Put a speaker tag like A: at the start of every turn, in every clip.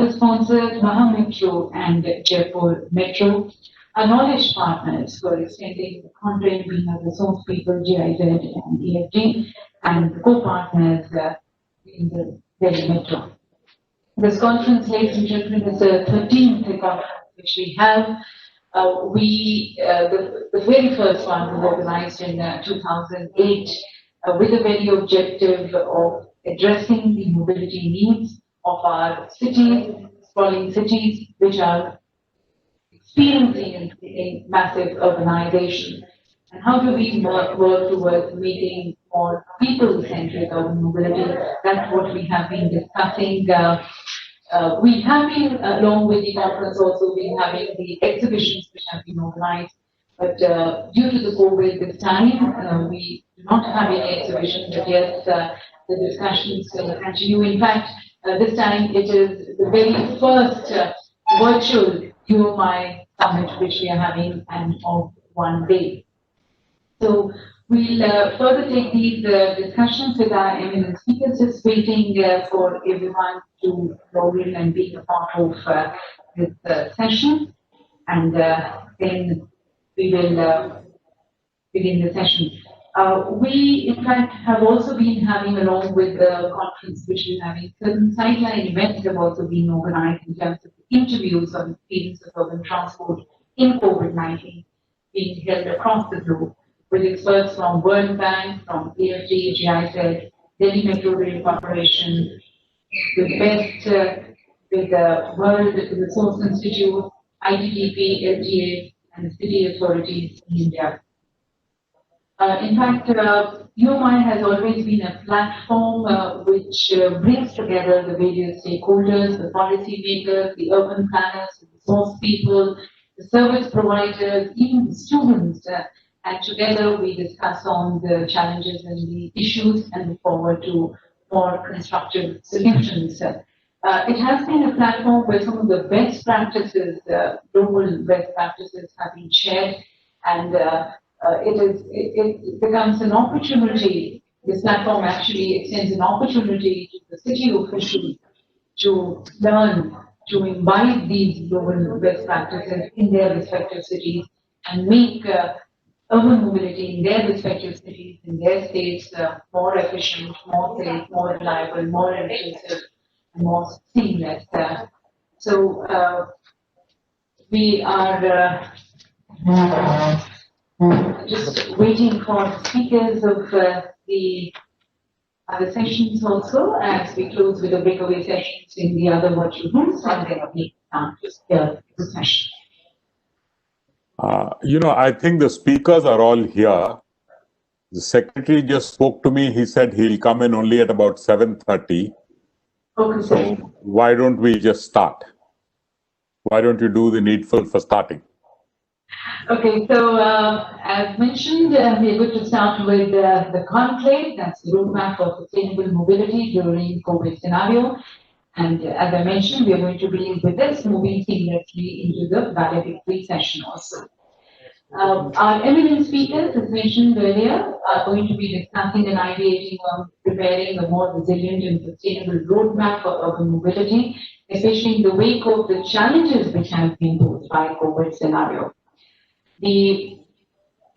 A: sponsors Mahametro and Jaipur Metro, acknowledged partners for extending the Conclave being a resource people, GIZ and EFG, and co-partners in the Delhi Metro. This conference, ladies and gentlemen, is the 13th conference which we have. The very first one was organized in 2008 with a very objective of addressing the mobility needs of our cities, sprawling cities, which are experiencing a massive urbanization. And how do we work towards making more people-centric urban mobility? That's what we have been discussing. We have been, along with the conference, also been having the exhibitions which have been organized. But due to the COVID this time, we do not have any exhibitions, but yes, the discussions continue. In fact, this time it is the very first virtual UMI summit which we are having, and of one day. So we'll further take these discussions with our eminent speakers, just waiting for everyone to log in and be a part of this session. And then we will begin the session. We, in fact, have also been having, along with the conference which we're having, certain sideline events have also been organized in terms of interviews on the fields of urban transport in COVID-19 being held across the globe, with experts from World Bank, from EFG, GIZ, Delhi Metro Rail Corporation, with BEST, with the World Resource Institute, ITTP, LTA, and the city authorities in India. In fact, UMI has always been a platform which brings together the various stakeholders, the policy makers, the urban planners, the resource people, the service providers, even the students. And together we discuss on the challenges and the issues and look forward to more constructive solutions. It has been a platform where some of the best practices, global best practices, have been shared, and it becomes an opportunity. This platform actually extends an opportunity to the city officials to learn, to imbibe these global best practices in their respective cities and make urban mobility in their respective cities, in their states, more efficient, more safe, more reliable, more inclusive, and more seamless. So we are just waiting for speakers of the other sessions also, as we close with the breakaway sessions in the other virtual rooms, and then we start the session.
B: I think the speakers are all here. The secretary just spoke to me. He said he'll come in only at about 7:30.
A: Okay.
B: So why don't we just start? Why don't you do the needful for starting?
A: Okay, so as mentioned, we're going to start with the Conclave. That's the roadmap for sustainable mobility during COVID scenario. And as I mentioned, we are going to begin with this, moving seamlessly into the valedictory session also. Our eminent speakers, as mentioned earlier, are going to be discussing and ideating on preparing a more resilient and sustainable roadmap for urban mobility, especially in the wake of the challenges which have been posed by COVID scenario. The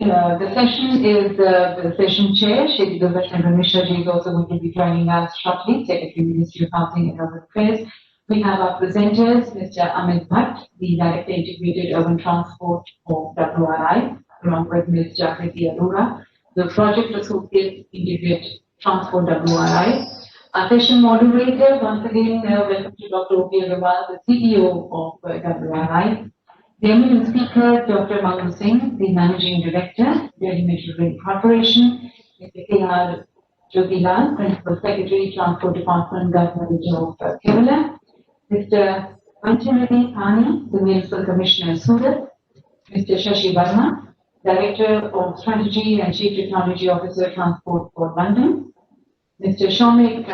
A: session is the session chair, Shri Gulbharshan Mishra ji, is also going to be joining us shortly, Secretary Ministry of Housing and Urban Affairs. We have our presenters, Mr. Amit Bhatt, the Director Integrated Urban Transport of WRI, along with Ms. Jagriti Arora, the Project Associate Integrated Transport WRI. Our session moderator, once again, welcome to Dr. O.P. Agarwal, the CEO of WRI. The eminent speaker, Dr. Mangal Singh, the Managing Director, Delhi Metro Rail Corporation, Mr. K.R. Jyotilal, Principal Secretary, Transport Department, Government of Kerala, Mr. Panchanidhi Thani, the Municipal Commissioner, Surat, Mr. Shashi Verma, Director of Strategy and Chief Technology Officer, Transport for London, Mr. Shomik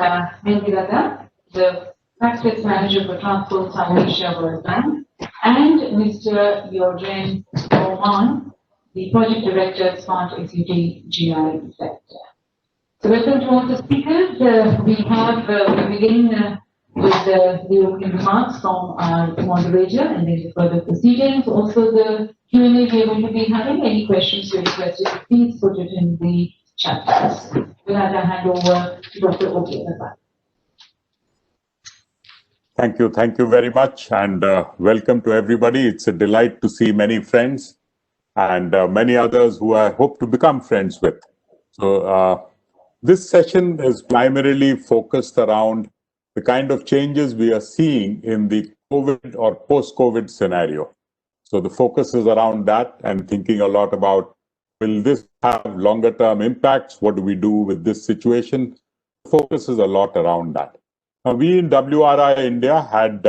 A: Mendirada, the Practice Manager for Transport South Asia World Bank, and Mr. Jorgen Roman, the Project Director, Smart Executive GIZ. So welcome to all the speakers. We begin with the opening remarks from our moderator and then the further proceedings. Also, the Q&A we are going to be having. Any questions you requested, please put it in the chat box. We'll have to hand over to Dr. Obi.
B: Thank you very much, and welcome to everybody. It's a delight to see many friends and many others who I hope to become friends with. So this session is primarily focused around the kind of changes we are seeing in the COVID or post-COVID scenario. So the focus is around that and thinking a lot about, will this have longer term impacts? What do we do with this situation? The focus is a lot around that. Now, we in WRI India had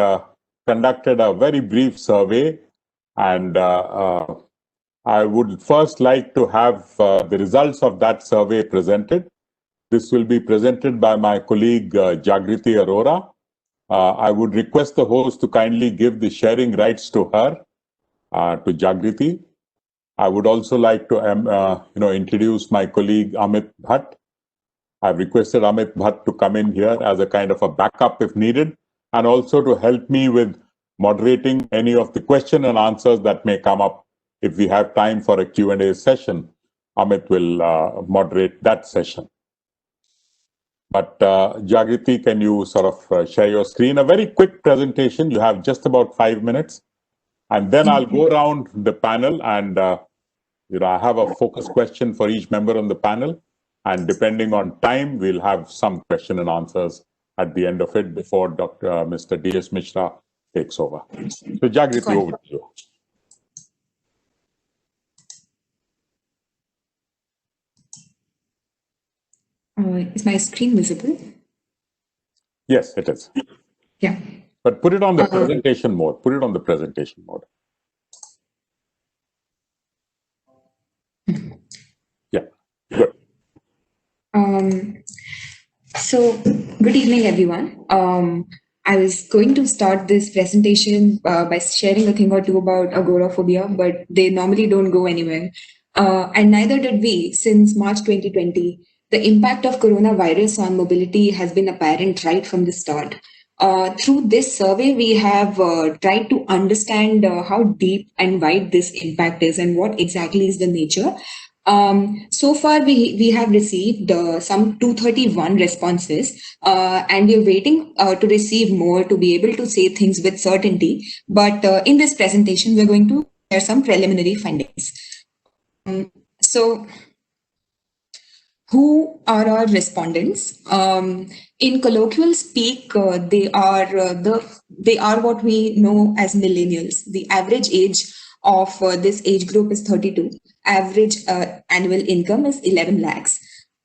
B: conducted a very brief survey, and I would first like to have the results of that survey presented. This will be presented by my colleague Jagriti Arora. I would request the host to kindly give the sharing rights to her, to Jagriti. I would also like to introduce my colleague Amit Bhatt. I've requested Amit Bhatt to come in here as a kind of a backup if needed, and also to help me with moderating any of the question and answers that may come up. If we have time for a Q&A session, Amit will moderate that session. But Jagriti, can you sort of share your screen? A very quick presentation. You have just about 5 minutes. And then I'll go around the panel and I have a focus question for each member on the panel. And depending on time, we'll have some question and answers at the end of it before Mr. D.S. Mishra takes over. So Jagriti, over to you.
C: Is my screen visible?
B: Yes, it is.
C: Yeah.
B: But put it on the presentation mode. Put it on the presentation mode. Yeah, good.
C: So, good evening, everyone. I was going to start this presentation by sharing a thing or two about agoraphobia, but they normally don't go anywhere. And neither did we since March 2020. The impact of coronavirus on mobility has been apparent right from the start. Through this survey, we have tried to understand how deep and wide this impact is and what exactly is the nature. So far, we have received some 231 responses, and we're waiting to receive more to be able to say things with certainty. But in this presentation, we're going to share some preliminary findings. So, who are our respondents? In colloquial speak, they are what we know as millennials. The average age of this age group is 32. Average annual income is 11 lakhs.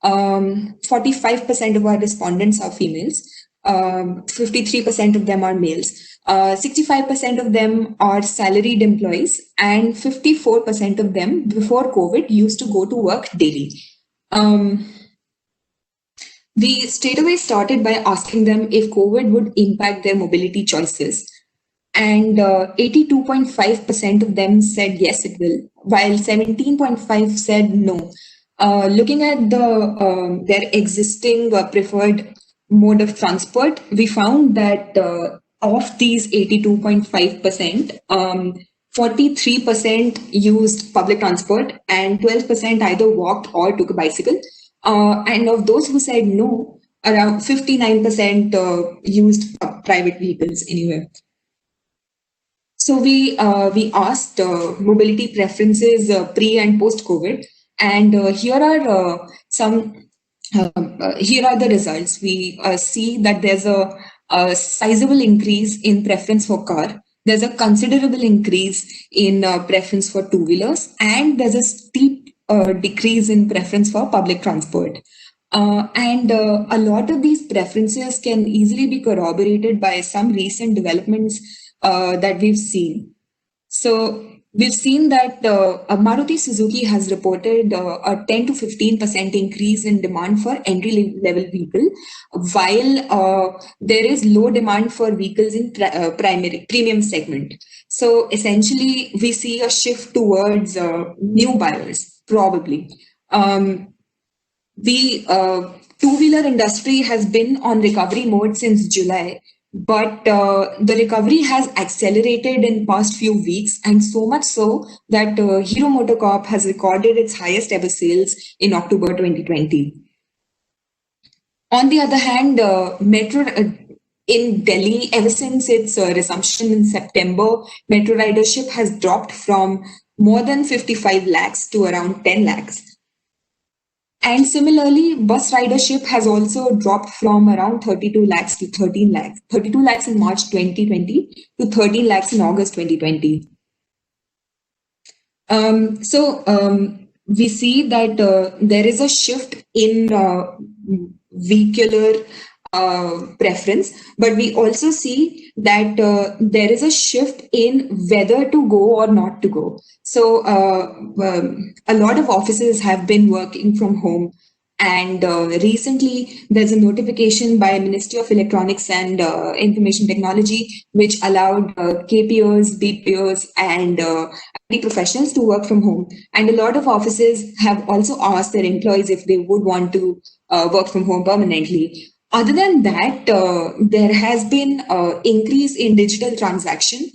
C: 45% of our respondents are females. 53% of them are males. 65% of them are salaried employees, and 54% of them before COVID used to go to work daily. We straight away started by asking them if COVID would impact their mobility choices. And 82.5% of them said yes, it will, while 17.5% said no. Looking at their existing preferred mode of transport, we found that of these 82.5%, 43% used public transport and 12% either walked or took a bicycle. And of those who said no, around 59% used private vehicles anywhere. So we asked mobility preferences pre and post COVID, and here are the results. We see that there's a sizable increase in preference for car. There's a considerable increase in preference for two-wheelers, and there's a steep decrease in preference for public transport. And a lot of these preferences can easily be corroborated by some recent developments that we've seen. So we've seen that Maruti Suzuki has reported a 10 to 15% increase in demand for entry-level vehicle, while there is low demand for vehicles in premium segment. So essentially, we see a shift towards new buyers, probably. The two-wheeler industry has been on recovery mode since July, But the recovery has accelerated in past few weeks, and so much so that Hero MotoCorp has recorded its highest ever sales in October 2020. On the other hand, Metro in Delhi, ever since its resumption in September, Metro ridership has dropped from more than 55 lakhs to around 10 lakhs. And similarly, bus ridership has also dropped from around 32 lakhs to 13 lakhs. 32 lakhs in March 2020 to 13 lakhs in August 2020. We see that there is a shift in vehicular preference, but we also see that there is a shift in whether to go or not to go. So a lot of offices have been working from home. And recently, there's a notification by Ministry of Electronics and Information Technology, which allowed KPOs, BPOs, and IT professionals to work from home. And a lot of offices have also asked their employees if they would want to work from home permanently. Other than that, there has been increase in digital transaction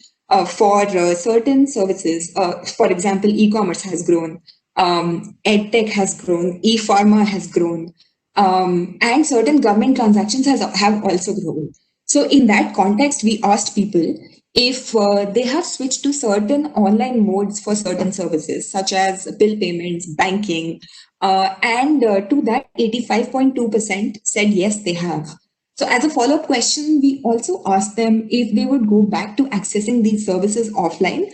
C: for certain services. For example, e-commerce has grown. EdTech has grown, e-pharma has grown, and certain government transactions have also grown. So in that context, we asked people if they have switched to certain online modes for certain services, such as bill payments, banking, and to that, 85.2% said yes, they have. So as a follow-up question, we also asked them if they would go back to accessing these services offline.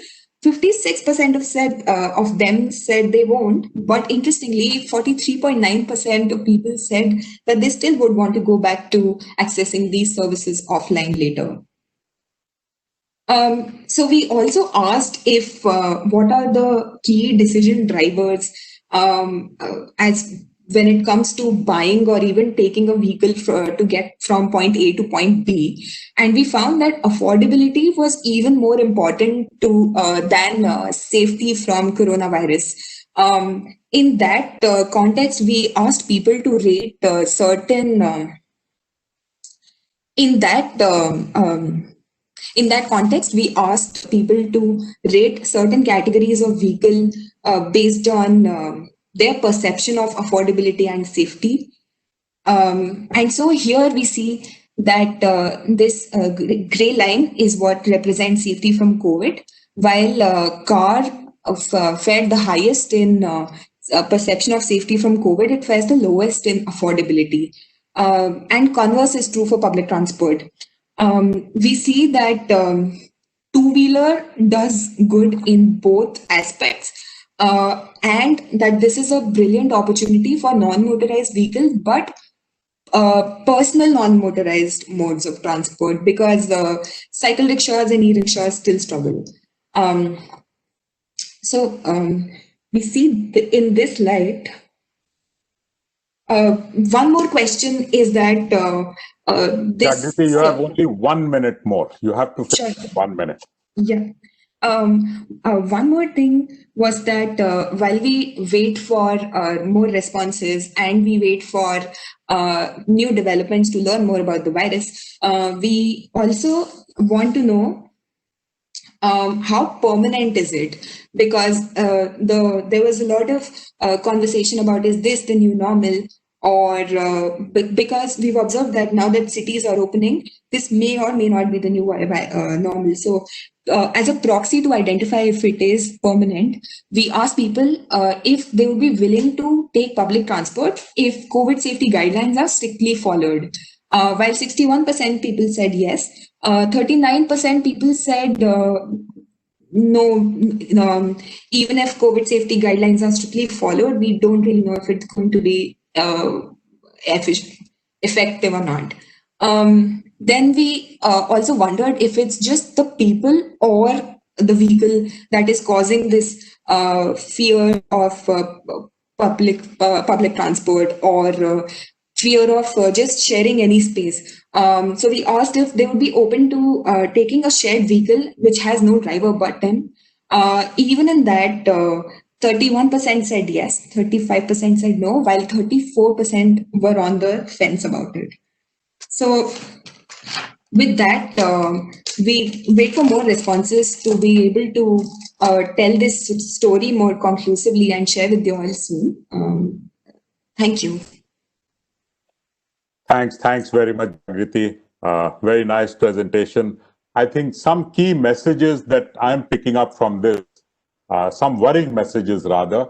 C: 56% of them said they won't, but interestingly, 43.9% of people said that they still would want to go back to accessing these services offline later. So we also asked if what are the key decision drivers as when it comes to buying or even taking a vehicle to get from point A to point B. And we found that affordability was even more important than safety from coronavirus. In that context, we asked people to rate in that context, we asked people to rate certain categories of vehicle based on their perception of affordability and safety. And so here we see that this gray line is what represents safety from COVID, while car fared the highest in perception of safety from COVID, it fares the lowest in affordability. And converse is true for public transport. We see that two-wheeler does good in both aspects. And that this is a brilliant opportunity for non-motorized vehicles, but personal non-motorized modes of transport, because cycle rickshaws and e-rickshaws still struggle. We see in this light, one more question is that
B: Jagriti, you have only 1 minute more. You have to finish
C: Sure.
B: 1 minute.
C: Yeah. One more thing was that while we wait for more responses and we wait for new developments to learn more about the virus, we also want to know how permanent is it? Because there was a lot of conversation about, is this the new normal? Or because we've observed that now that cities are opening, this may or may not be the new normal. So as a proxy to identify if it is permanent, we asked people if they would be willing to take public transport if COVID safety guidelines are strictly followed. While 61% people said yes, 39% people said no, even if COVID safety guidelines are strictly followed, we don't really know if it's going to be effective or not. Then we also wondered if it's just the people or the vehicle that is causing this fear of public transport, or fear of just sharing any space. So we asked if they would be open to taking a shared vehicle which has no driver but them. Even in that, 31% said yes, 35% said no, while 34% were on the fence about it. So with that, we wait for more responses to be able to tell this story more conclusively and share with you all soon. Thank you.
B: Thanks very much, Jagriti. Very nice presentation. I think some key messages that I'm picking up from this, some worrying messages rather,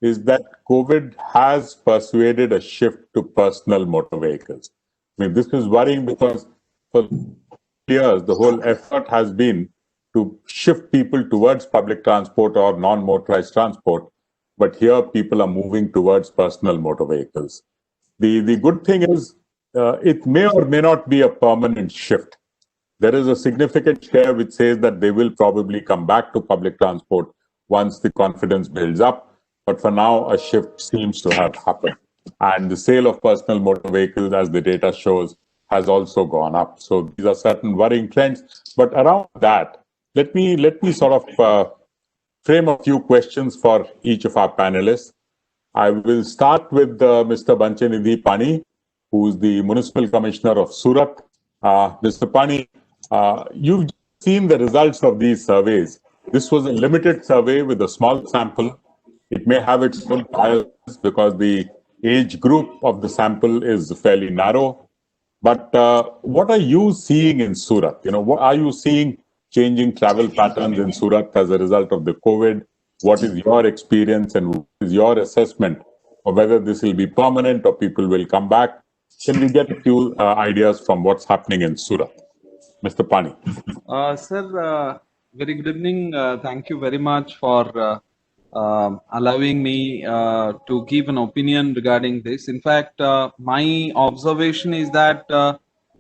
B: is that COVID has persuaded a shift to personal motor vehicles. I mean, this is worrying because for years, the whole effort has been to shift people towards public transport or non-motorized transport. But here, people are moving towards personal motor vehicles. The good thing is, it may or may not be a permanent shift. There is a significant share which says that they will probably come back to public transport once the confidence builds up. But for now, a shift seems to have happened. And the sale of personal motor vehicles, as the data shows, has also gone up. So these are certain worrying trends. But around that, let me sort of frame a few questions for each of our panelists. I will start with Mr. Banchanidhi Pani, who's the Municipal Commissioner of Surat. Mr. Pani, you've seen the results of these surveys. This was a limited survey with a small sample. It may have its own bias because the age group of the sample is fairly narrow. But what are you seeing in Surat? What are you seeing changing travel patterns in Surat as a result of the COVID? What is your experience and what is your assessment of whether this will be permanent or people will come back? Can we get a few ideas from what's happening in Surat? Mr. Pani.
D: Sir, very good evening. Thank you very much for allowing me to give an opinion regarding this. In fact, my observation is that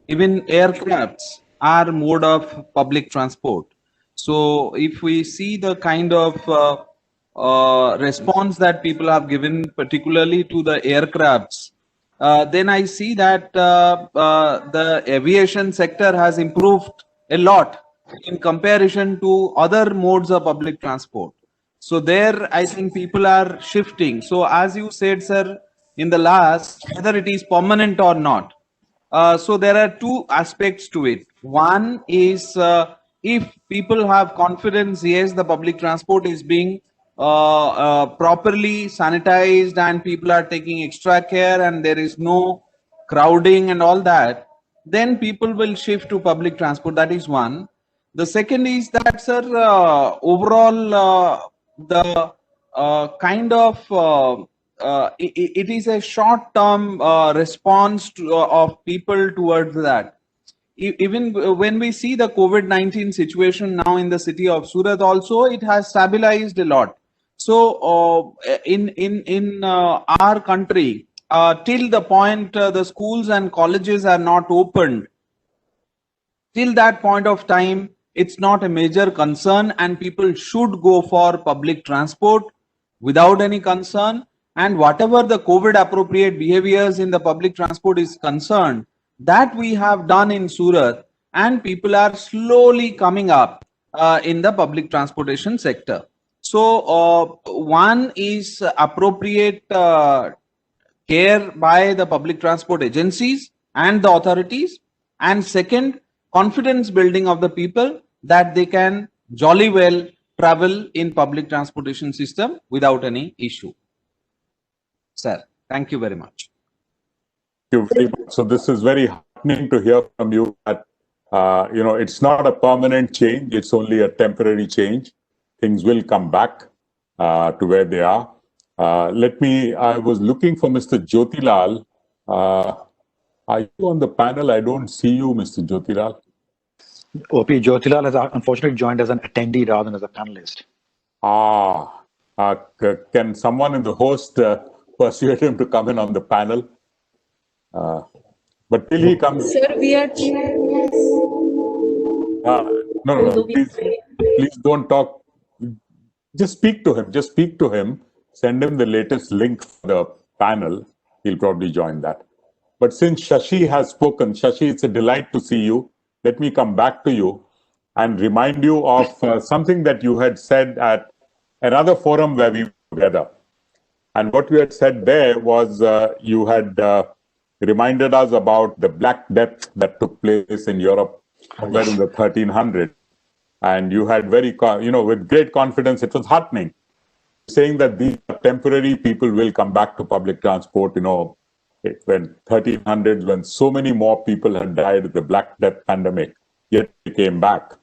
D: even aircrafts are mode of public transport. So if we see the kind of response that people have given, particularly to the aircrafts, then I see that the aviation sector has improved a lot in comparison to other modes of public transport. So there, I think people are shifting. So as you said, sir, in the last, whether it is permanent or not. So there are two aspects to it. One is if people have confidence, yes, the public transport is being properly sanitized and people are taking extra care and there is no crowding and all that, then people will shift to public transport. That is one. The second is that, sir, overall, the kind of it is a short-term response of people towards that. Even when we see the COVID-19 situation now in the city of Surat, also it has stabilized a lot. So in our country, till the point the schools and colleges are not opened, till that point of time, it's not a major concern and people should go for public transport without any concern. And whatever the COVID appropriate behaviors in the public transport is concerned, that we have done in Surat, and people are slowly coming up in the public transportation sector. So one is appropriate care by the public transport agencies and the authorities, and second, confidence building of the people that they can jolly well travel in public transportation system without any issue. Sir, thank you very much.
B: Thank you very much. So this is very heartening to hear from you that it's not a permanent change, it's only a temporary change. Things will come back to where they are. I was looking for Mr. Jyotilal. Are you on the panel? I don't see you, Mr. Jyotilal.
E: OP Jyotilal has unfortunately joined as an attendee rather than as a panelist.
B: Can someone in the host persuade him to come in on the panel? But till he comes...
C: Sir, we are...
B: No. Please don't talk. Just speak to him. Send him the latest link for the panel. He'll probably join that. But since Shashi has spoken, Shashi, it's a delight to see you. Let me come back to you and remind you of something that you had said at another forum where we were together. And what you had said there was you had reminded us about the Black Death that took place in Europe somewhere in the 1300s. And you had with great confidence, it was heartening, saying that these are temporary, people will come back to public transport, when 1300s, when so many more people had died of the Black Death pandemic, yet they came back.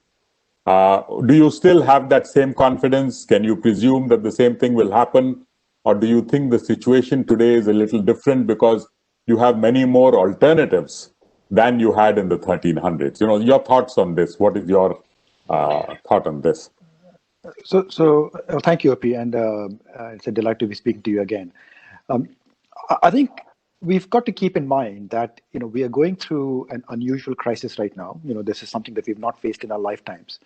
B: Do you still have that same confidence? Can you presume that the same thing will happen? Or do you think the situation today is a little different because you have many more alternatives than you had in the 1300s? Your thoughts on this. What is your thought on this?
E: So thank you, OP, and it's a delight to be speaking to you again. I think we've got to keep in mind that we are going through an unusual crisis right now. This is something that we've not faced in our lifetimes,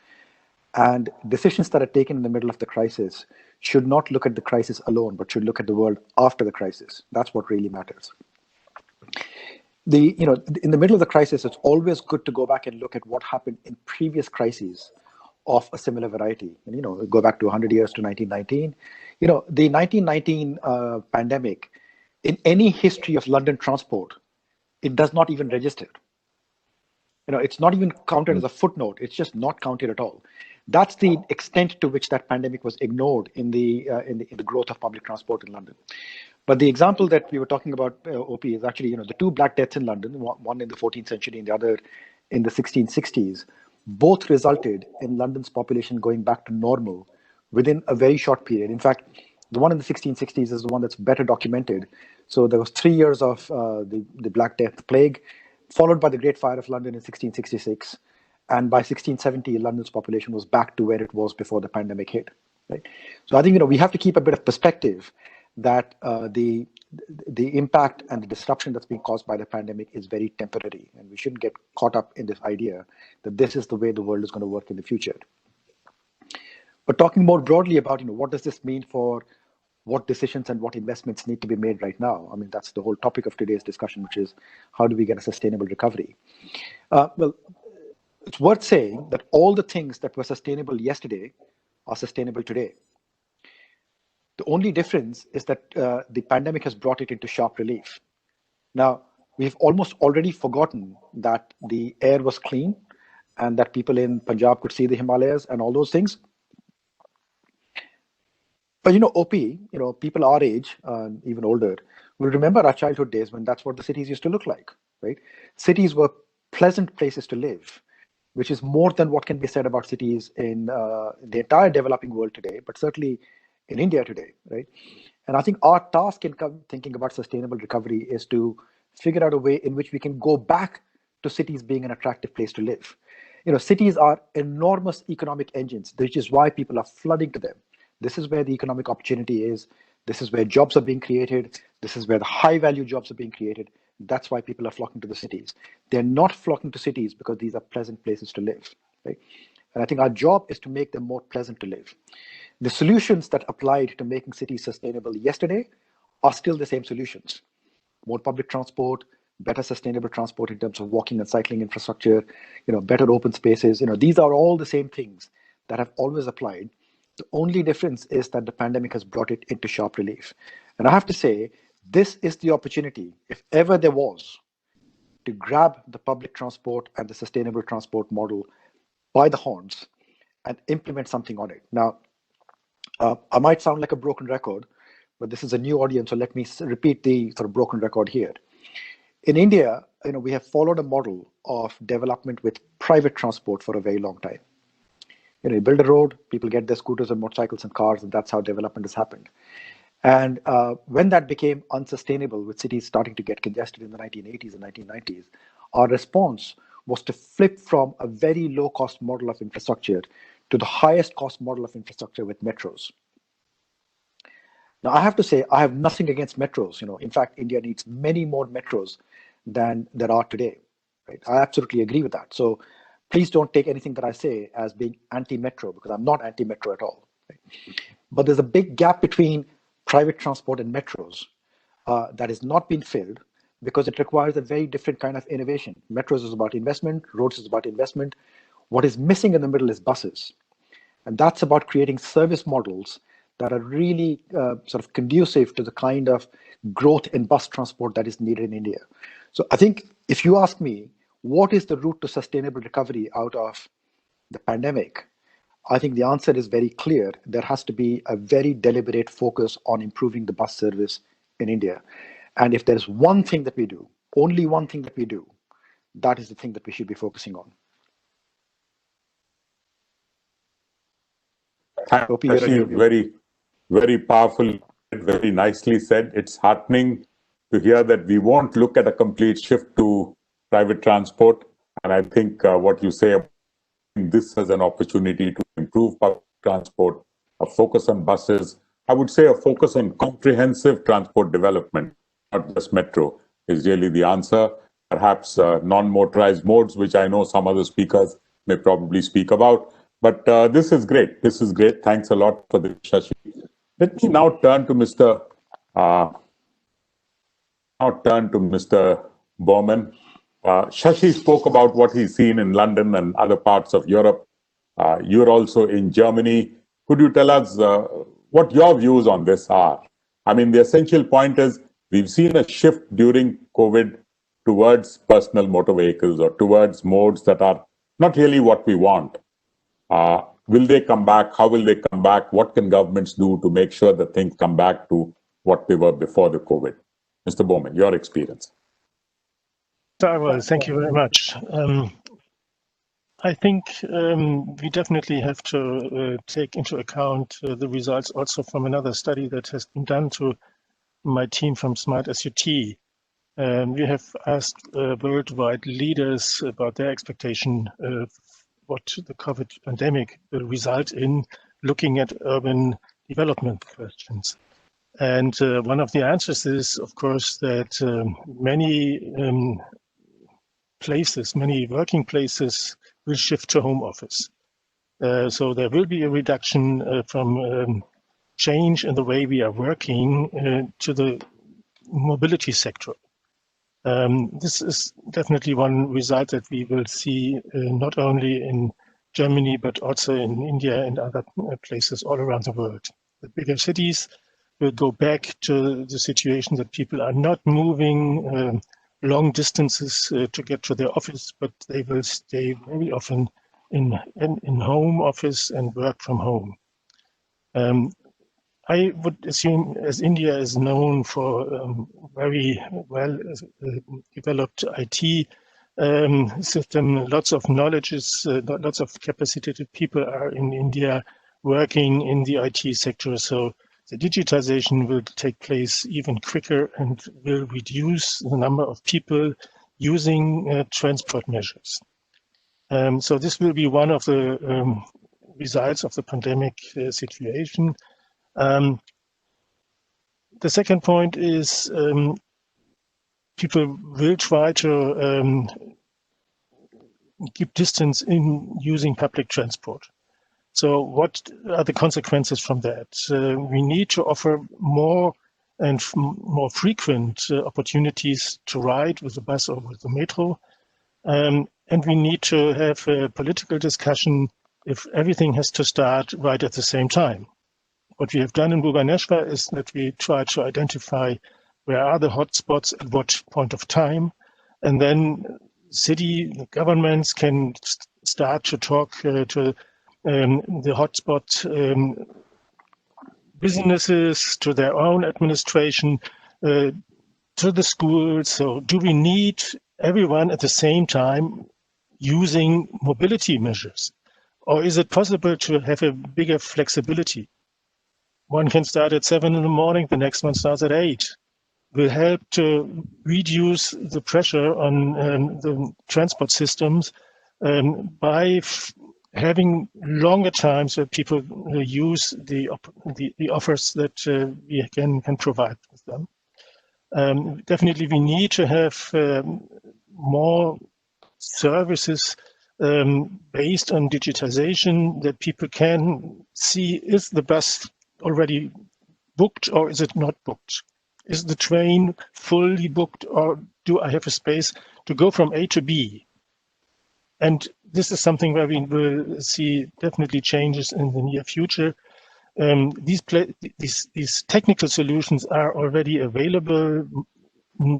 E: and decisions that are taken in the middle of the crisis should not look at the crisis alone, but should look at the world after the crisis. That's what really matters. In the middle of the crisis, it's always good to go back and look at what happened in previous crises of a similar variety. And, go back to 100 years to 1919. The 1919 pandemic, in any history of London transport, it does not even register. It's not even counted as a footnote. It's just not counted at all. That's the extent to which that pandemic was ignored in the growth of public transport in London. But the example that we were talking about, OP, is actually the two Black Deaths in London, one in the 14th century and the other in the 1660s, both resulted in London's population going back to normal within a very short period. In fact, the one in the 1660s is the one that's better documented. So there was 3 years of the Black Death, the plague, followed by the Great Fire of London in 1666. And by 1670, London's population was back to where it was before the pandemic hit. Right? So I think we have to keep a bit of perspective that the impact and the disruption that's being caused by the pandemic is very temporary, and we shouldn't get caught up in this idea that this is the way the world is going to work in the future. But talking more broadly about what does this mean for what decisions and what investments need to be made right now? I mean, that's the whole topic of today's discussion, which is how do we get a sustainable recovery? Well, it's worth saying that all the things that were sustainable yesterday are sustainable today. The only difference is that the pandemic has brought it into sharp relief. Now, we've almost already forgotten that the air was clean and that people in Punjab could see the Himalayas and all those things. But OP, people our age, even older, will remember our childhood days when that's what the cities used to look like, right? Cities were pleasant places to live, which is more than what can be said about cities in the entire developing world today, but certainly in India today, right? And I think our task in thinking about sustainable recovery is to figure out a way in which we can go back to cities being an attractive place to live. Cities are enormous economic engines, which is why people are flooding to them. This is where the economic opportunity is. This is where jobs are being created. This is where the high value jobs are being created. That's why people are flocking to the cities. They're not flocking to cities because these are pleasant places to live, right? And I think our job is to make them more pleasant to live. The solutions that applied to making cities sustainable yesterday are still the same solutions. More public transport, better sustainable transport in terms of walking and cycling infrastructure, better open spaces. These are all the same things that have always applied. The only difference is that the pandemic has brought it into sharp relief. And I have to say, this is the opportunity, if ever there was, to grab the public transport and the sustainable transport model by the horns and implement something on it. Now, I might sound like a broken record, but this is a new audience, so let me repeat the sort of broken record here. In India, we have followed a model of development with private transport for a very long time. You build a road, people get their scooters and motorcycles and cars, and that's how development has happened. And when that became unsustainable, with cities starting to get congested in the 1980s and 1990s, our response was to flip from a very low-cost model of infrastructure to the highest cost model of infrastructure with metros. Now, I have to say, I have nothing against metros. In fact, India needs many more metros than there are today. Right? I absolutely agree with that. So please don't take anything that I say as being anti-metro, because I'm not anti-metro at all. Right? But there's a big gap between private transport and metros that has not been filled because it requires a very different kind of innovation. Metros is about investment, roads is about investment. What is missing in the middle is buses. And that's about creating service models that are really sort of conducive to the kind of growth in bus transport that is needed in India. So I think if you ask me, what is the route to sustainable recovery out of the pandemic? I think the answer is very clear. There has to be a very deliberate focus on improving the bus service in India. And if there's one thing that we do, only one thing that we do, that is the thing that we should be focusing on.
B: Thank you. Very, very powerful, very nicely said. It's heartening to hear that we won't look at a complete shift to private transport. And I think what you say, this as an opportunity to improve public transport, a focus on buses, I would say a focus on comprehensive transport development, not just metro, is really the answer. Perhaps non-motorized modes, which I know some other speakers may probably speak about. But this is great. This is great. Thanks a lot for this, Shashi. Let me now turn to Mr. Bowman. Shashi spoke about what he's seen in London and other parts of Europe. You're also in Germany. Could you tell us what your views on this are? I mean, the essential point is we've seen a shift during COVID towards personal motor vehicles or towards modes that are not really what we want. Will they come back? How will they come back? What can governments do to make sure that things come back to what they were before the COVID? Mr. Bowman, your experience.
F: Well, thank you very much. I think we definitely have to take into account the results also from another study that has been done to my team from Smart SUT. We have asked worldwide leaders about their expectation of what the COVID pandemic will result in, looking at urban development questions. And one of the answers is, of course, that many working places will shift to home office. So there will be a reduction from change in the way we are working to the mobility sector. This is definitely one result that we will see not only in Germany, but also in India and other places all around the world. The bigger cities will go back to the situation that people are not moving long distances to get to their office, but they will stay very often in home office and work from home. I would assume, as India is known for very well developed IT system, lots of knowledge lots of capacitated people are in India working in the IT sector. So the digitization will take place even quicker and will reduce the number of people using transport measures. So this will be one of the results of the pandemic situation. The second point is people will try to keep distance in using public transport. So what are the consequences from that? We need to offer more and more frequent opportunities to ride with the bus or with the metro. And we need to have a political discussion if everything has to start right at the same time. What we have done in Bhubaneswar is that we try to identify where are the hotspots at what point of time, and then city governments can start to talk to the hotspot businesses, to their own administration, to the schools. So do we need everyone at the same time using mobility measures? Or is it possible to have a bigger flexibility? One can start at 7 in the morning, the next one starts at 8. Will help to reduce the pressure on the transport systems by having longer times where people use the offers that we can provide with them. Definitely, we need to have more services based on digitization that people can see, is the bus already booked or is it not booked? Is the train fully booked or do I have a space to go from A to B? And this is something where we will see definitely changes in the near future. these technical solutions are already available.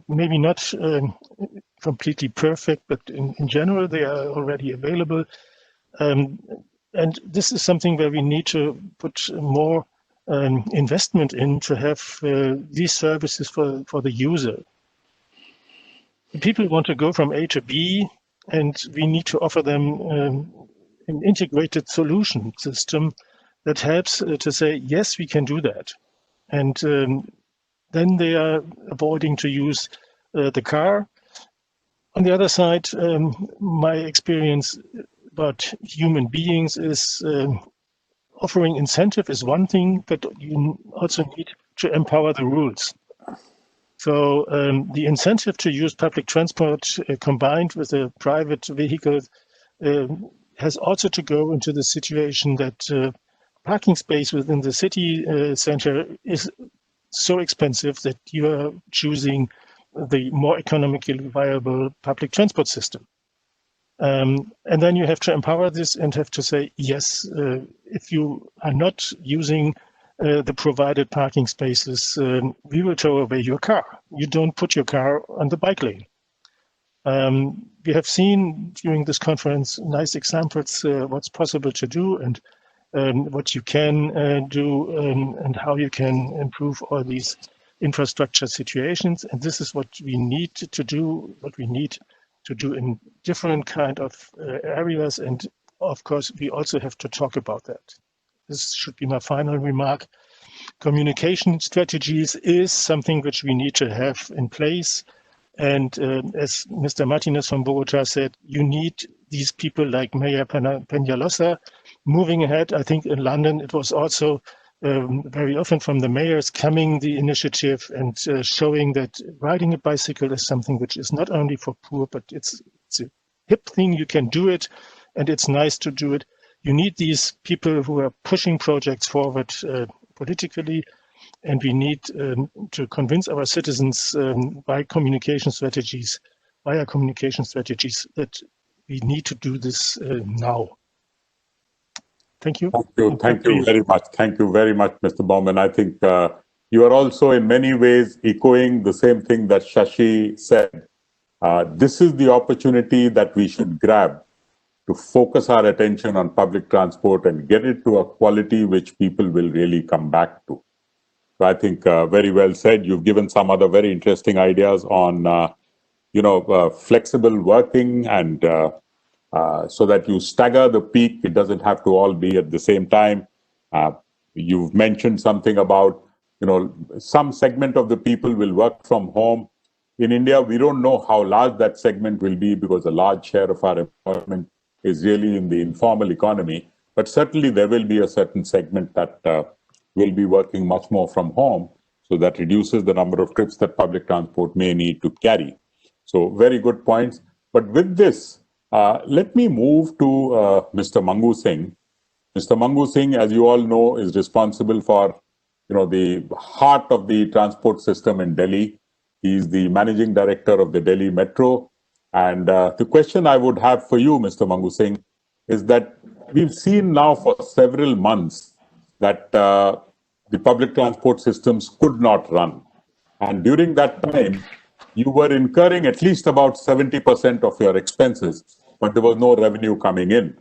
F: Maybe not completely perfect, but in general they are already available. And this is something where we need to put more investment in to have these services for the user. People want to go from A to B, and we need to offer them an integrated solution system that helps to say, yes, we can do that. And then they are avoiding to use the car. On the other side, my experience about human beings is offering incentive is one thing, but you also need to empower the rules. So the incentive to use public transport combined with a private vehicle has also to go into the situation that parking space within the city center is so expensive that you are choosing the more economically viable public transport system. And then you have to empower this and have to say, yes, if you are not using the provided parking spaces, we will tow away your car. You don't put your car on the bike lane. We have seen during this conference nice examples what's possible to do and what you can do and how you can improve all these infrastructure situations. And this is what we need to do, in different kind of areas. And of course, we also have to talk about that. This should be my final remark. Communication strategies is something which we need to have in place. And as Mr. Martinez from Bogota said, you need these people like Mayor Peñalosa moving ahead. I think in London, it was also very often from the mayors coming the initiative and showing that riding a bicycle is something which is not only for poor, but it's a hip thing. You can do it, and it's nice to do it. You need these people who are pushing projects forward politically, and we need to convince our citizens via communication strategies that we need to do this now. Thank you.
B: Thank you very much. Thank you very much, Mr. Bowman. I think you are also in many ways echoing the same thing that Shashi said. This is the opportunity that we should grab to focus our attention on public transport and get it to a quality which people will really come back to. So I think very well said. You've given some other very interesting ideas on, flexible working and so that you stagger the peak. It doesn't have to all be at the same time. You've mentioned something about, some segment of the people will work from home. In India, we don't know how large that segment will be because a large share of our employment is really in the informal economy. But certainly there will be a certain segment that will be working much more from home. So that reduces the number of trips that public transport may need to carry. So very good points. But with this, let me move to Mr. Mangu Singh. Mr. Mangu Singh, as you all know, is responsible for, the heart of the transport system in Delhi. He's the managing director of the Delhi Metro. And the question I would have for you, Mr. Mangu Singh, is that we've seen now for several months that the public transport systems could not run. And during that time, you were incurring at least about 70% of your expenses, but there was no revenue coming in.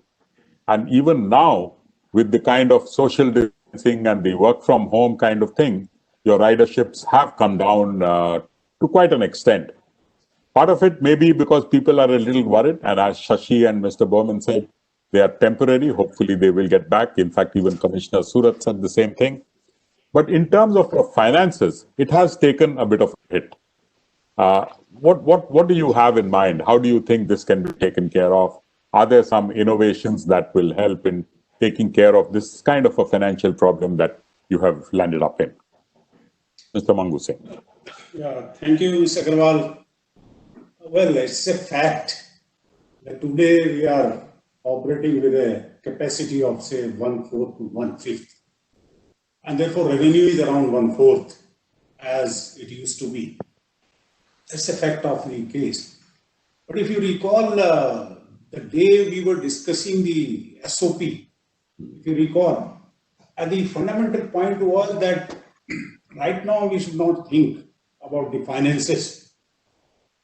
B: And even now, with the kind of social distancing and the work from home kind of thing, your riderships have come down to quite an extent. Part of it may be because people are a little worried, and as Shashi and Mr. Bowman said, they are temporary. Hopefully they will get back. In fact, even Commissioner Surat said the same thing. But in terms of finances, it has taken a bit of a hit. What do you have in mind? How do you think this can be taken care of? Are there some innovations that will help in taking care of this kind of a financial problem that you have landed up in? Mr. Mangu Singh.
G: Yeah, thank you, Mr. Agarwal. Well, it's a fact that today we are operating with a capacity of, say, 1/4 to 1/5. And therefore, revenue is around 1/4 as it used to be. That's a fact of the case. But if you recall, the day we were discussing the SOP, if you recall, And the fundamental point was that right now we should not think about the finances,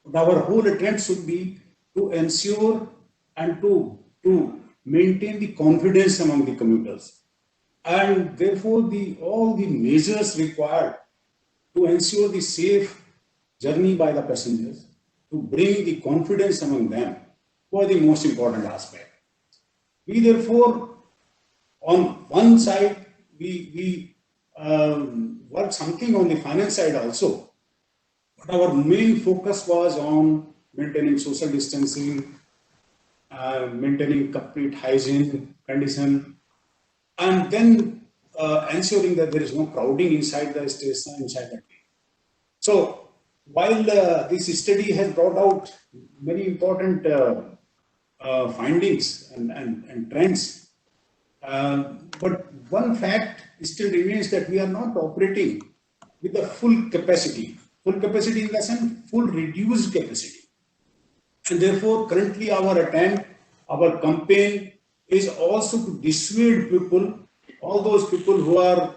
G: but our whole attempt should be to ensure and to maintain the confidence among the commuters. And therefore, all the measures required to ensure the safe journey by the passengers, to bring the confidence among them, were the most important aspect. We therefore, on one side, we worked something on the finance side also, but our main focus was on maintaining social distancing, maintaining complete hygiene condition, and then ensuring that there is no crowding inside the station, inside the train. So while this study has brought out many important findings and trends, but one fact still remains that we are not operating with the full capacity. Full capacity in the sense, full reduced capacity. And therefore, currently our attempt, our campaign is also to dissuade people, all those people who are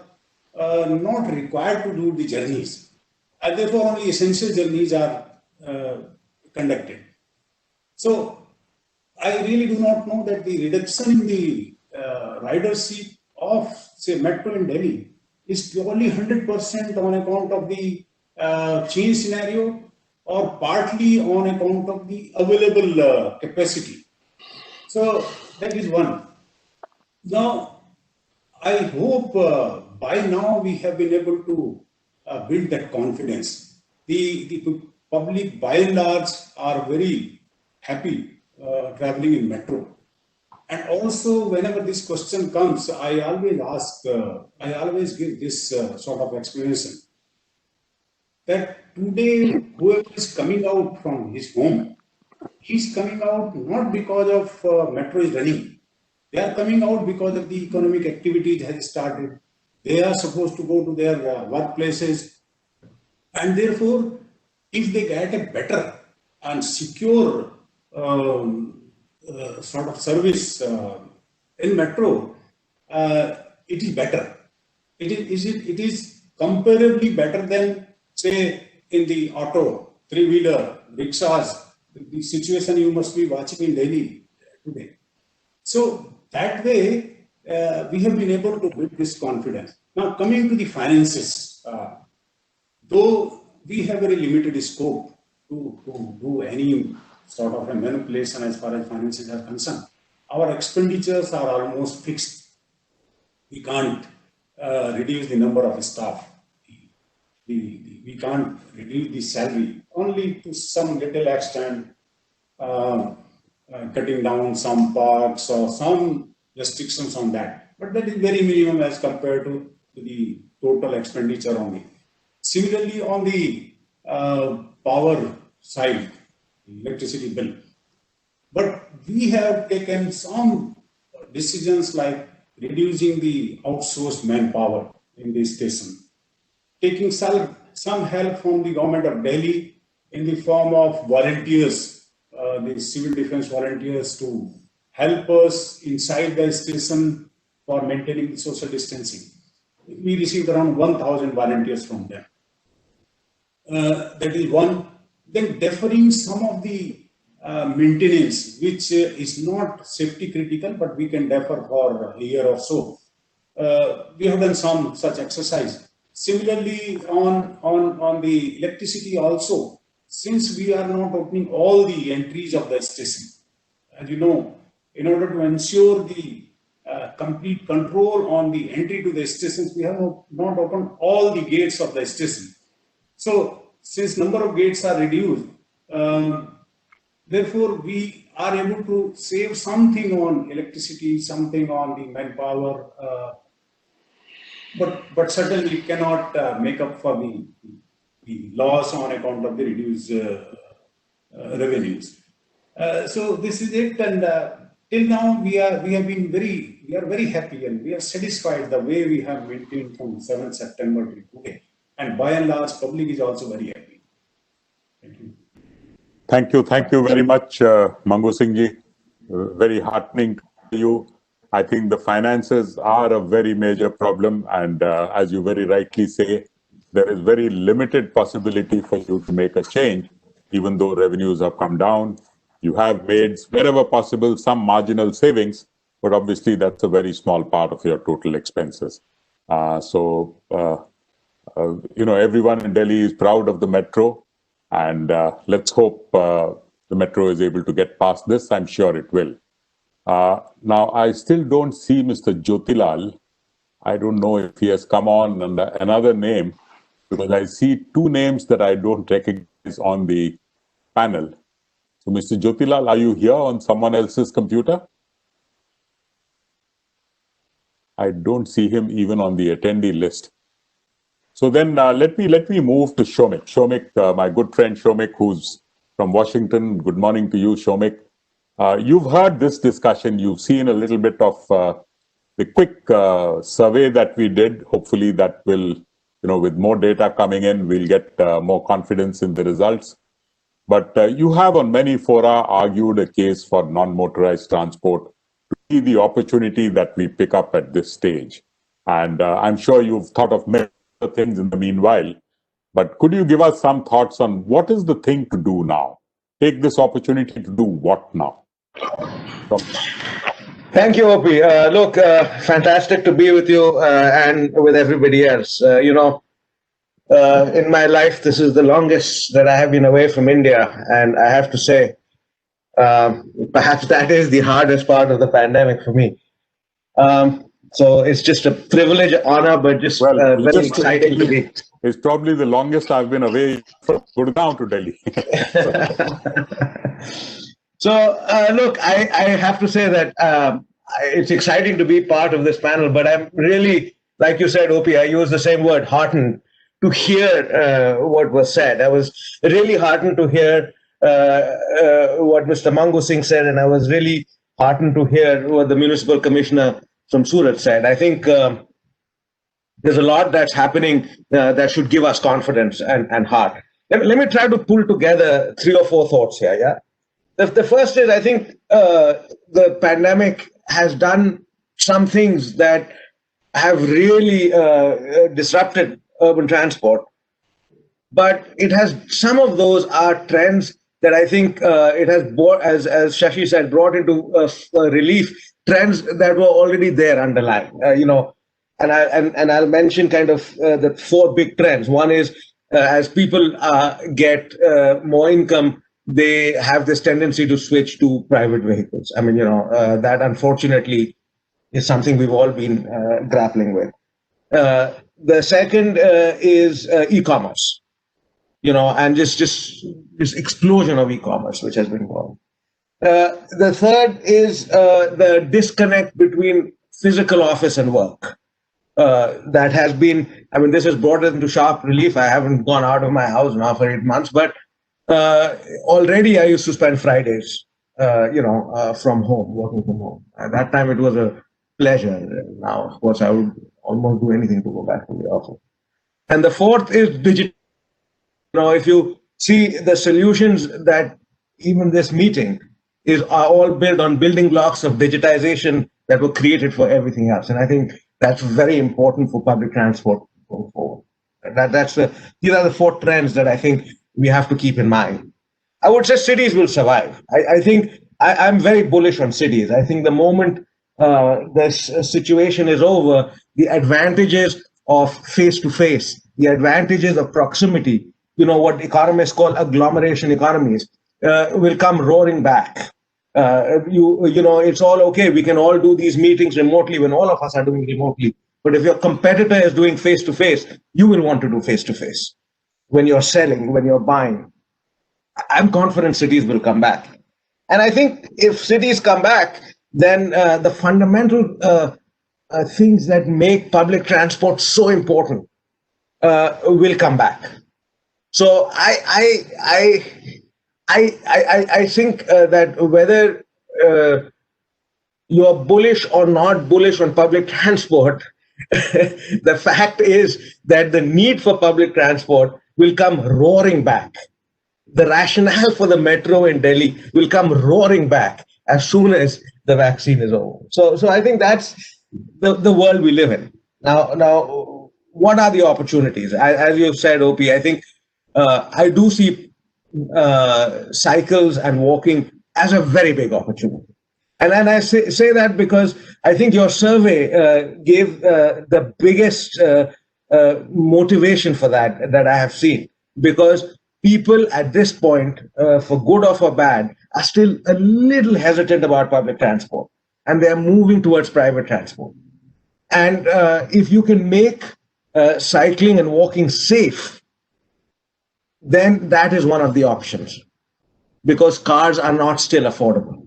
G: not required to do the journeys. And therefore, only essential journeys are conducted. So, I really do not know that the reduction in the ridership of, say, metro in Delhi is purely 100% on account of the change scenario or partly on account of the available capacity. So that is one. Now, I hope by now we have been able to build that confidence. The public by and large are very happy traveling in metro. And also, whenever this question comes, I always give this sort of explanation that today, whoever is coming out from his home, he's coming out not because of metro is running. They are coming out because of the economic activity that has started. They are supposed to go to their workplaces. And therefore, if they get a better and secure sort of service in metro, it is better. It is comparably better than, say, in the auto, three-wheeler, rickshaws, the situation you must be watching in Delhi today. So that way, we have been able to build this confidence. Now, coming to the finances, though we have very limited scope to do any sort of a manipulation as far as finances are concerned, our expenditures are almost fixed. We can't reduce the number of staff. We can't reduce the salary, only to some little extent, cutting down some parks or some restrictions on that. But that is very minimum as compared to the total expenditure only. Similarly, on the power side, electricity bill. But we have taken some decisions like reducing the outsourced manpower in the station, taking some help from the government of Delhi in the form of volunteers, the civil defense volunteers, to help us inside the station for maintaining the social distancing. We received around 1,000 volunteers from them. That is one. Then deferring some of the maintenance, which is not safety critical, but we can defer for a year or so. We have done some such exercise. Similarly, on the electricity also, since we are not opening all the entries of the station, as you know, in order to ensure the complete control on the entry to the stations, we have not opened all the gates of the station. So, since number of gates are reduced, therefore we are able to save something on electricity, something on the manpower, but certainly cannot make up for the loss on account of the reduced revenues. So this is it, and till now we are very happy and we are satisfied the way we have maintained from 7th September to today. And by and large, public is also very happy. Thank you.
B: Thank you very much, Mango Singh ji. Very heartening to you. I think the finances are a very major problem. And as you very rightly say, there is very limited possibility for you to make a change, even though revenues have come down. You have made, wherever possible, some marginal savings, but obviously that's a very small part of your total expenses. Everyone in Delhi is proud of the metro, and let's hope the metro is able to get past this. I'm sure it will. Now, I still don't see Mr. Jyotilal. I don't know if he has come on under another name, because I see two names that I don't recognize on the panel. So, Mr. Jyotilal, are you here on someone else's computer? I don't see him even on the attendee list. So then let me move to Shomik. Shomik, my good friend Shomik, who's from Washington. Good morning to you, Shomik. You've heard this discussion. You've seen a little bit of the quick survey that we did. Hopefully that will, with more data coming in, we'll get more confidence in the results. But you have on many fora argued a case for non-motorized transport to see the opportunity that we pick up at this stage. And I'm sure you've thought of many other things in the meanwhile. But could you give us some thoughts on what is the thing to do now? Take this opportunity to do what now?
H: Thank you, OP. Look, fantastic to be with you and with everybody else. In my life, this is the longest that I have been away from India. And I have to say, perhaps that is the hardest part of the pandemic for me. So it's just a privilege, honor, but just very exciting to be.
B: It's probably the longest I've been away from Gurgaon to Delhi.
H: So, look, I have to say that it's exciting to be part of this panel, but I'm really, like you said, OP, I use the same word, heartened to hear what was said. I was really heartened to hear what Mr. Mangu Singh said, and I was really heartened to hear what the municipal commissioner from Surat said. I think there's a lot that's happening that should give us confidence and heart. Let me try to pull together 3 or 4 thoughts here. Yeah. The first is, I think the pandemic has done some things that have really disrupted urban transport, but it has, some of those are trends that I think it has brought, as Shashi said, brought into relief trends that were already there underlying. And I'll mention kind of the 4 big trends. One is as people get more income, they have this tendency to switch to private vehicles. I mean, that unfortunately is something we've all been grappling with. The second is e-commerce, and just this explosion of e-commerce, which has been going. The third is the disconnect between physical office and work. That has been, I mean, this has brought it into sharp relief. I haven't gone out of my house now for 8 months, but already I used to spend Fridays, from home, working from home. At that time, it was a pleasure. Now, of course, I would almost do anything to go back to the office. And the fourth is digital. If you see the solutions that even this meeting are all built on building blocks of digitization that were created for everything else. And I think that's very important for public transport going forward. These are the 4 trends that I think we have to keep in mind. I would say cities will survive. I think I'm very bullish on cities. I think the moment this situation is over, the advantages of face-to-face, the advantages of proximity, what economists call agglomeration economies, will come roaring back. It's all okay. We can all do these meetings remotely when all of us are doing remotely. But if your competitor is doing face-to-face, you will want to do face-to-face. When you're selling, when you're buying, I'm confident cities will come back. And I think if cities come back, then the fundamental things that make public transport so important will come back. So I think that whether you're bullish or not bullish on public transport, the fact is that the need for public transport will come roaring back. The rationale for the metro in Delhi will come roaring back. as soon as the vaccine is over. So I think that's the world we live in. Now, what are the opportunities? As you said, OP, I think I do see cycles and walking as a very big opportunity. And I say that because I think your survey gave the biggest motivation for that I have seen. Because people at this point, for good or for bad, are still a little hesitant about public transport. And they are moving towards private transport. And if you can make cycling and walking safe, then that is one of the options. Because cars are not still affordable.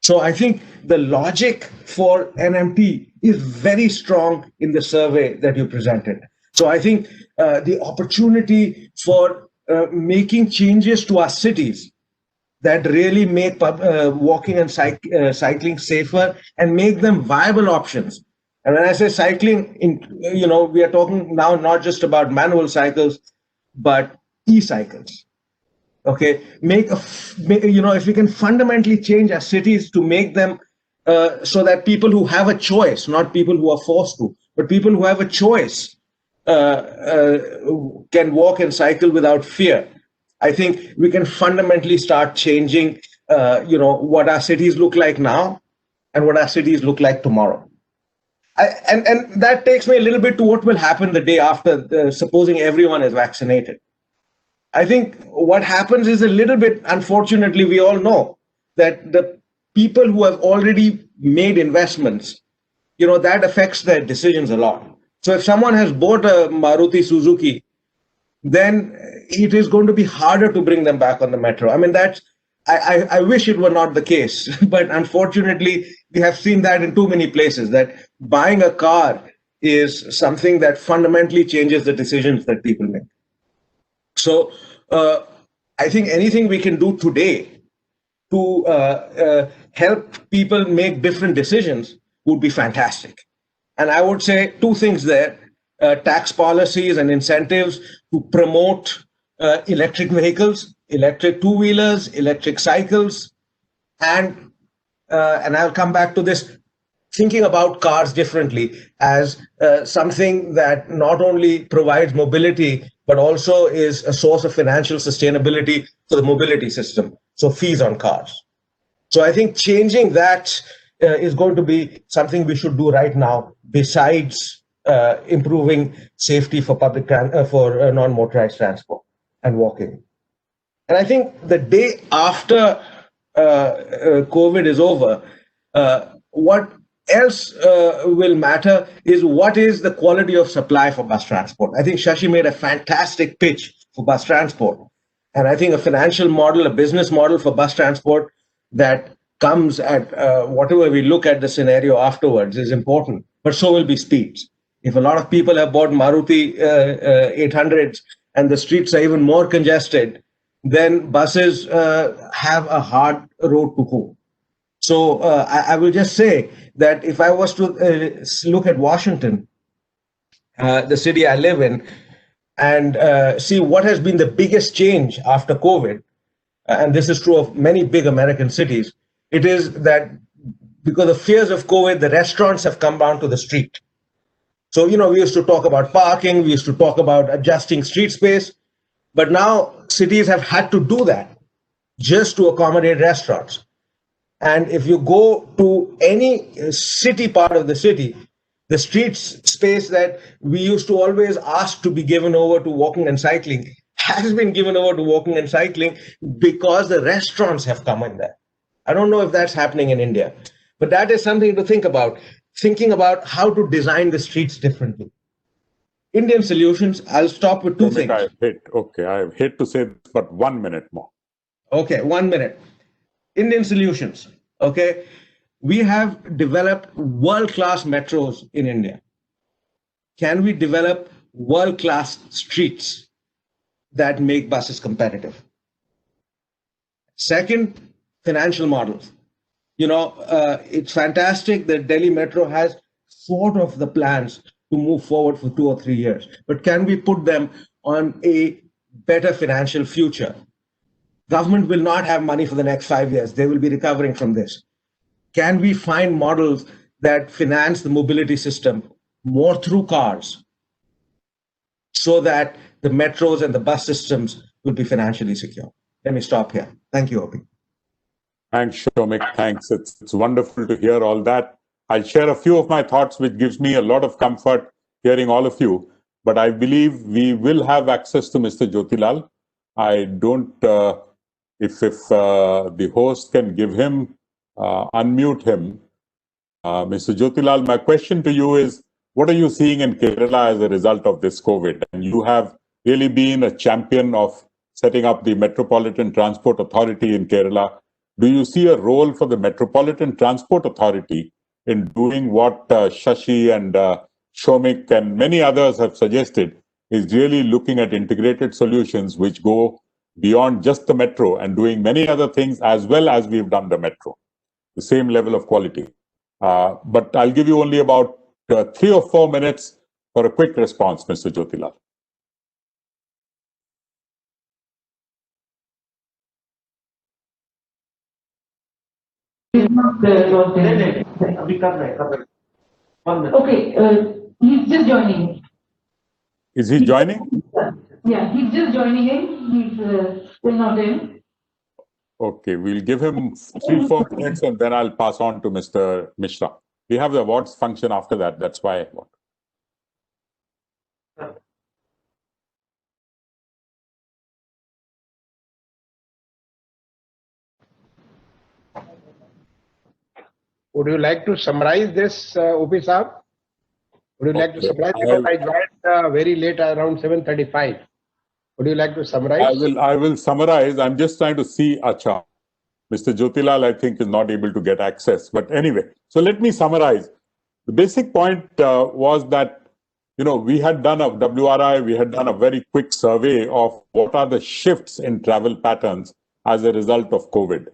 H: So I think the logic for NMT is very strong in the survey that you presented. So I think the opportunity for making changes to our cities that really make walking and cycling safer and make them viable options. And when I say cycling, we are talking now not just about manual cycles, but e-cycles. Okay, if we can fundamentally change our cities to make them so that people who have a choice, not people who are forced to, but people who have a choice can walk and cycle without fear. I think we can fundamentally start changing, what our cities look like now and what our cities look like tomorrow. And that takes me a little bit to what will happen the day after, supposing everyone is vaccinated. I think what happens is a little bit, unfortunately, we all know that the people who have already made investments, that affects their decisions a lot. So if someone has bought a Maruti Suzuki, then it is going to be harder to bring them back on the metro. I mean, I wish it were not the case, but unfortunately, we have seen that in too many places, that buying a car is something that fundamentally changes the decisions that people make. So I think anything we can do today to help people make different decisions would be fantastic. And I would say two things there, tax policies and incentives to promote electric vehicles, electric two-wheelers, electric cycles, and I'll come back to this, thinking about cars differently as something that not only provides mobility, but also is a source of financial sustainability for the mobility system. So fees on cars. So I think changing that is going to be something we should do right now, besides improving safety for for non-motorized transport and walking. And I think the day after COVID is over, what else will matter is what is the quality of supply for bus transport. I think Shashi made a fantastic pitch for bus transport. And I think a financial model, a business model for bus transport that comes at whatever we look at the scenario afterwards is important, but so will be speeds. If a lot of people have bought Maruti 800s and the streets are even more congested, then buses have a hard road to hoe. So I will just say that if I was to look at Washington, the city I live in, and see what has been the biggest change after COVID, and this is true of many big American cities, it is that because of fears of COVID, the restaurants have come down to the street. So, we used to talk about parking, we used to talk about adjusting street space, but now cities have had to do that just to accommodate restaurants. And if you go to any city part of the city, the street space that we used to always ask to be given over to walking and cycling has been given over to walking and cycling because the restaurants have come in there. I don't know if that's happening in India, but that is something to think about, thinking about how to design the streets differently. Indian solutions, I'll stop with two things.
B: I hate to say this, but 1 minute more.
H: Okay, 1 minute. Indian solutions, okay? We have developed world-class metros in India. Can we develop world-class streets that make buses competitive? Second, financial models. It's fantastic that Delhi Metro has sort of the plans to move forward for 2 or 3 years, but can we put them on a better financial future? Government will not have money for the next 5 years. They will be recovering from this. Can we find models that finance the mobility system more through cars so that the metros and the bus systems will be financially secure? Let me stop here. Thank you, Obi.
B: Thanks, Shomik. Thanks. It's wonderful to hear all that. I'll share a few of my thoughts, which gives me a lot of comfort hearing all of you. But I believe we will have access to Mr. Jyotilal. I don't, if the host can give him, unmute him. Mr. Jyotilal, my question to you is, what are you seeing in Kerala as a result of this COVID? And you have really been a champion of setting up the Metropolitan Transport Authority in Kerala. Do you see a role for the Metropolitan Transport Authority in doing what Shashi and Shomik and many others have suggested, is really looking at integrated solutions which go beyond just the metro and doing many other things as well as we've done the metro, the same level of quality? But I'll give you only about 3 or 4 minutes for a quick response, Mr. Jyotilal.
A: Okay, he's just joining.
B: Is he joining?
A: Yeah, he's just joining in. He's still not in.
B: Okay, we'll give him 3-4 minutes and then I'll pass on to Mr. Mishra. We have the awards function after that. That's why I want.
I: Would you like to summarize this, OP Saab? Would you like to summarize? Because I joined very late, around 7:35. Would you like to summarize?
B: I will summarize. I'm just trying to see Acha. Mr. Jyotilal, I think, is not able to get access. But anyway, so let me summarize. The basic point was that, we had done a WRI, we had done a very quick survey of what are the shifts in travel patterns as a result of COVID.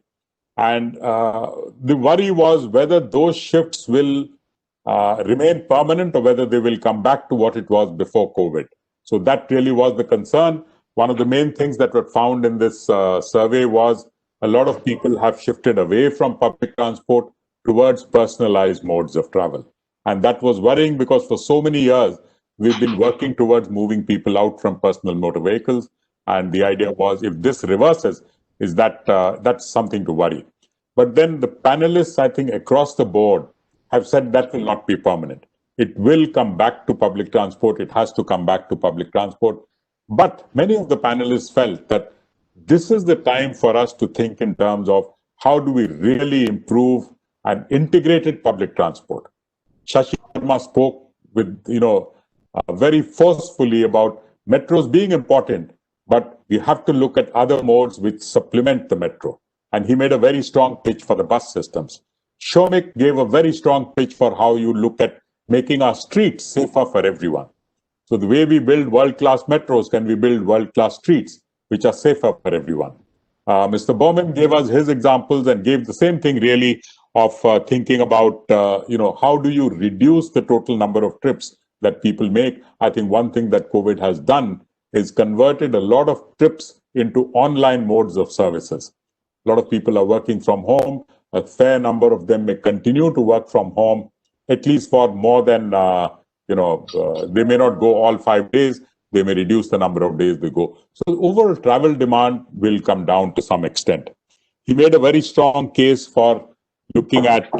B: And the worry was whether those shifts will remain permanent or whether they will come back to what it was before COVID. So that really was the concern. One of the main things that were found in this survey was a lot of people have shifted away from public transport towards personalized modes of travel. And that was worrying because for so many years, we've been working towards moving people out from personal motor vehicles. And the idea was if this reverses, is that that's something to worry. But then the panelists, I think, across the board have said that will not be permanent. It will come back to public transport. It has to come back to public transport. But many of the panelists felt that this is the time for us to think in terms of how do we really improve an integrated public transport. Shashi Sharma spoke with, very forcefully about metros being important, but we have to look at other modes which supplement the metro. And he made a very strong pitch for the bus systems. Shomik gave a very strong pitch for how you look at making our streets safer for everyone. So the way we build world-class metros, can we build world-class streets which are safer for everyone? Mr. Bowman gave us his examples and gave the same thing really of thinking about, how do you reduce the total number of trips that people make? I think one thing that COVID has done is converted a lot of trips into online modes of services. A lot of people are working from home. A fair number of them may continue to work from home, at least for more than, they may not go all 5 days. They may reduce the number of days they go. So overall travel demand will come down to some extent. He made a very strong case for looking at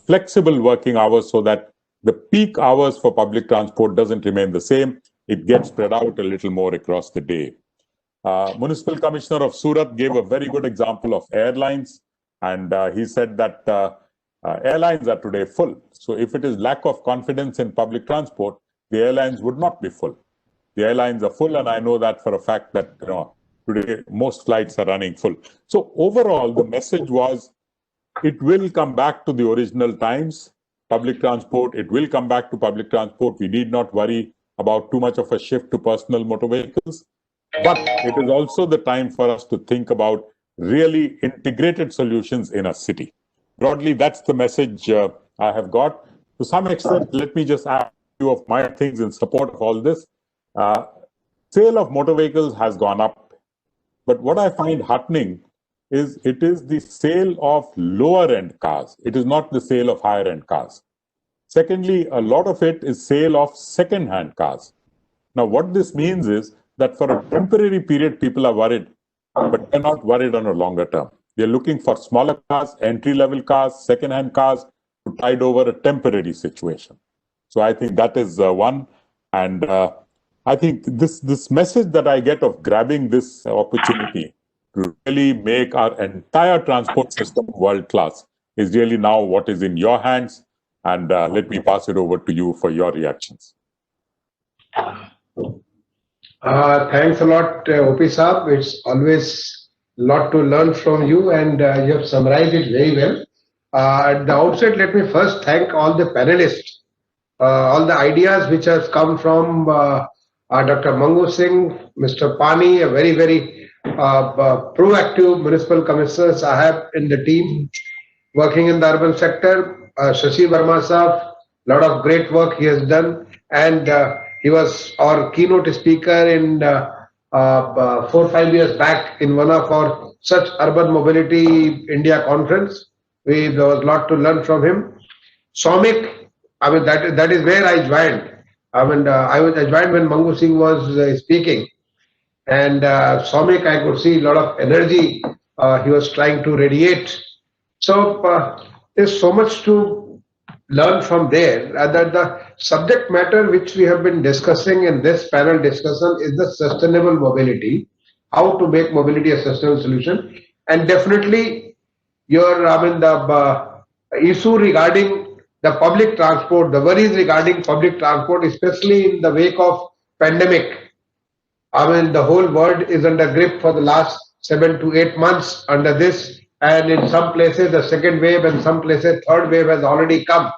B: flexible working hours so that the peak hours for public transport doesn't remain the same. It gets spread out a little more across the day. Municipal Commissioner of Surat gave a very good example of airlines. And he said that airlines are today full. So if it is lack of confidence in public transport, the airlines would not be full. The airlines are full, and I know that for a fact that today most flights are running full. So overall, the message was, it will come back to the original times. Public transport, it will come back to public transport. We need not worry about too much of a shift to personal motor vehicles. But it is also the time for us to think about really integrated solutions in a city. Broadly, that's the message I have got. To some extent, let me just add a few of my things in support of all this. Sale of motor vehicles has gone up But what I find heartening is it is the sale of lower end cars. It is not the sale of higher end cars. Secondly, a lot of it is sale of second hand cars. Now, what this means is that for a temporary period, people are worried, but they're not worried on a longer term. They're looking for smaller cars, entry-level cars, second-hand cars to tide over a temporary situation. So I think that is one. And I think this message that I get of grabbing this opportunity to really make our entire transport system world-class is really now what is in your hands. And let me pass it over to you for your reactions.
I: Thanks a lot, OP Saab. It's always a lot to learn from you, and you have summarized it very well. At the outset, let me first thank all the panelists, all the ideas which has come from Dr. Mangu Singh, Mr. Pani, a very, very proactive municipal commissioners I have in the team working in the urban sector. Shashi Verma Saab, a lot of great work he has done, and he was our keynote speaker in 4 or 5 years back in one of our such urban mobility India conference. There was a lot to learn from him. Somik, I mean that is where I joined. I joined when Mangu Singh was speaking, and Somik, I could see a lot of energy he was trying to radiate. So there's so much to learn from there. That the subject matter which we have been discussing in this panel discussion is the sustainable mobility, how to make mobility a sustainable solution, and definitely the issue regarding the public transport, the worries regarding public transport, especially in the wake of pandemic. The whole world is under grip for the last 7 to 8 months under this, and in some places the second wave and some places third wave has already come,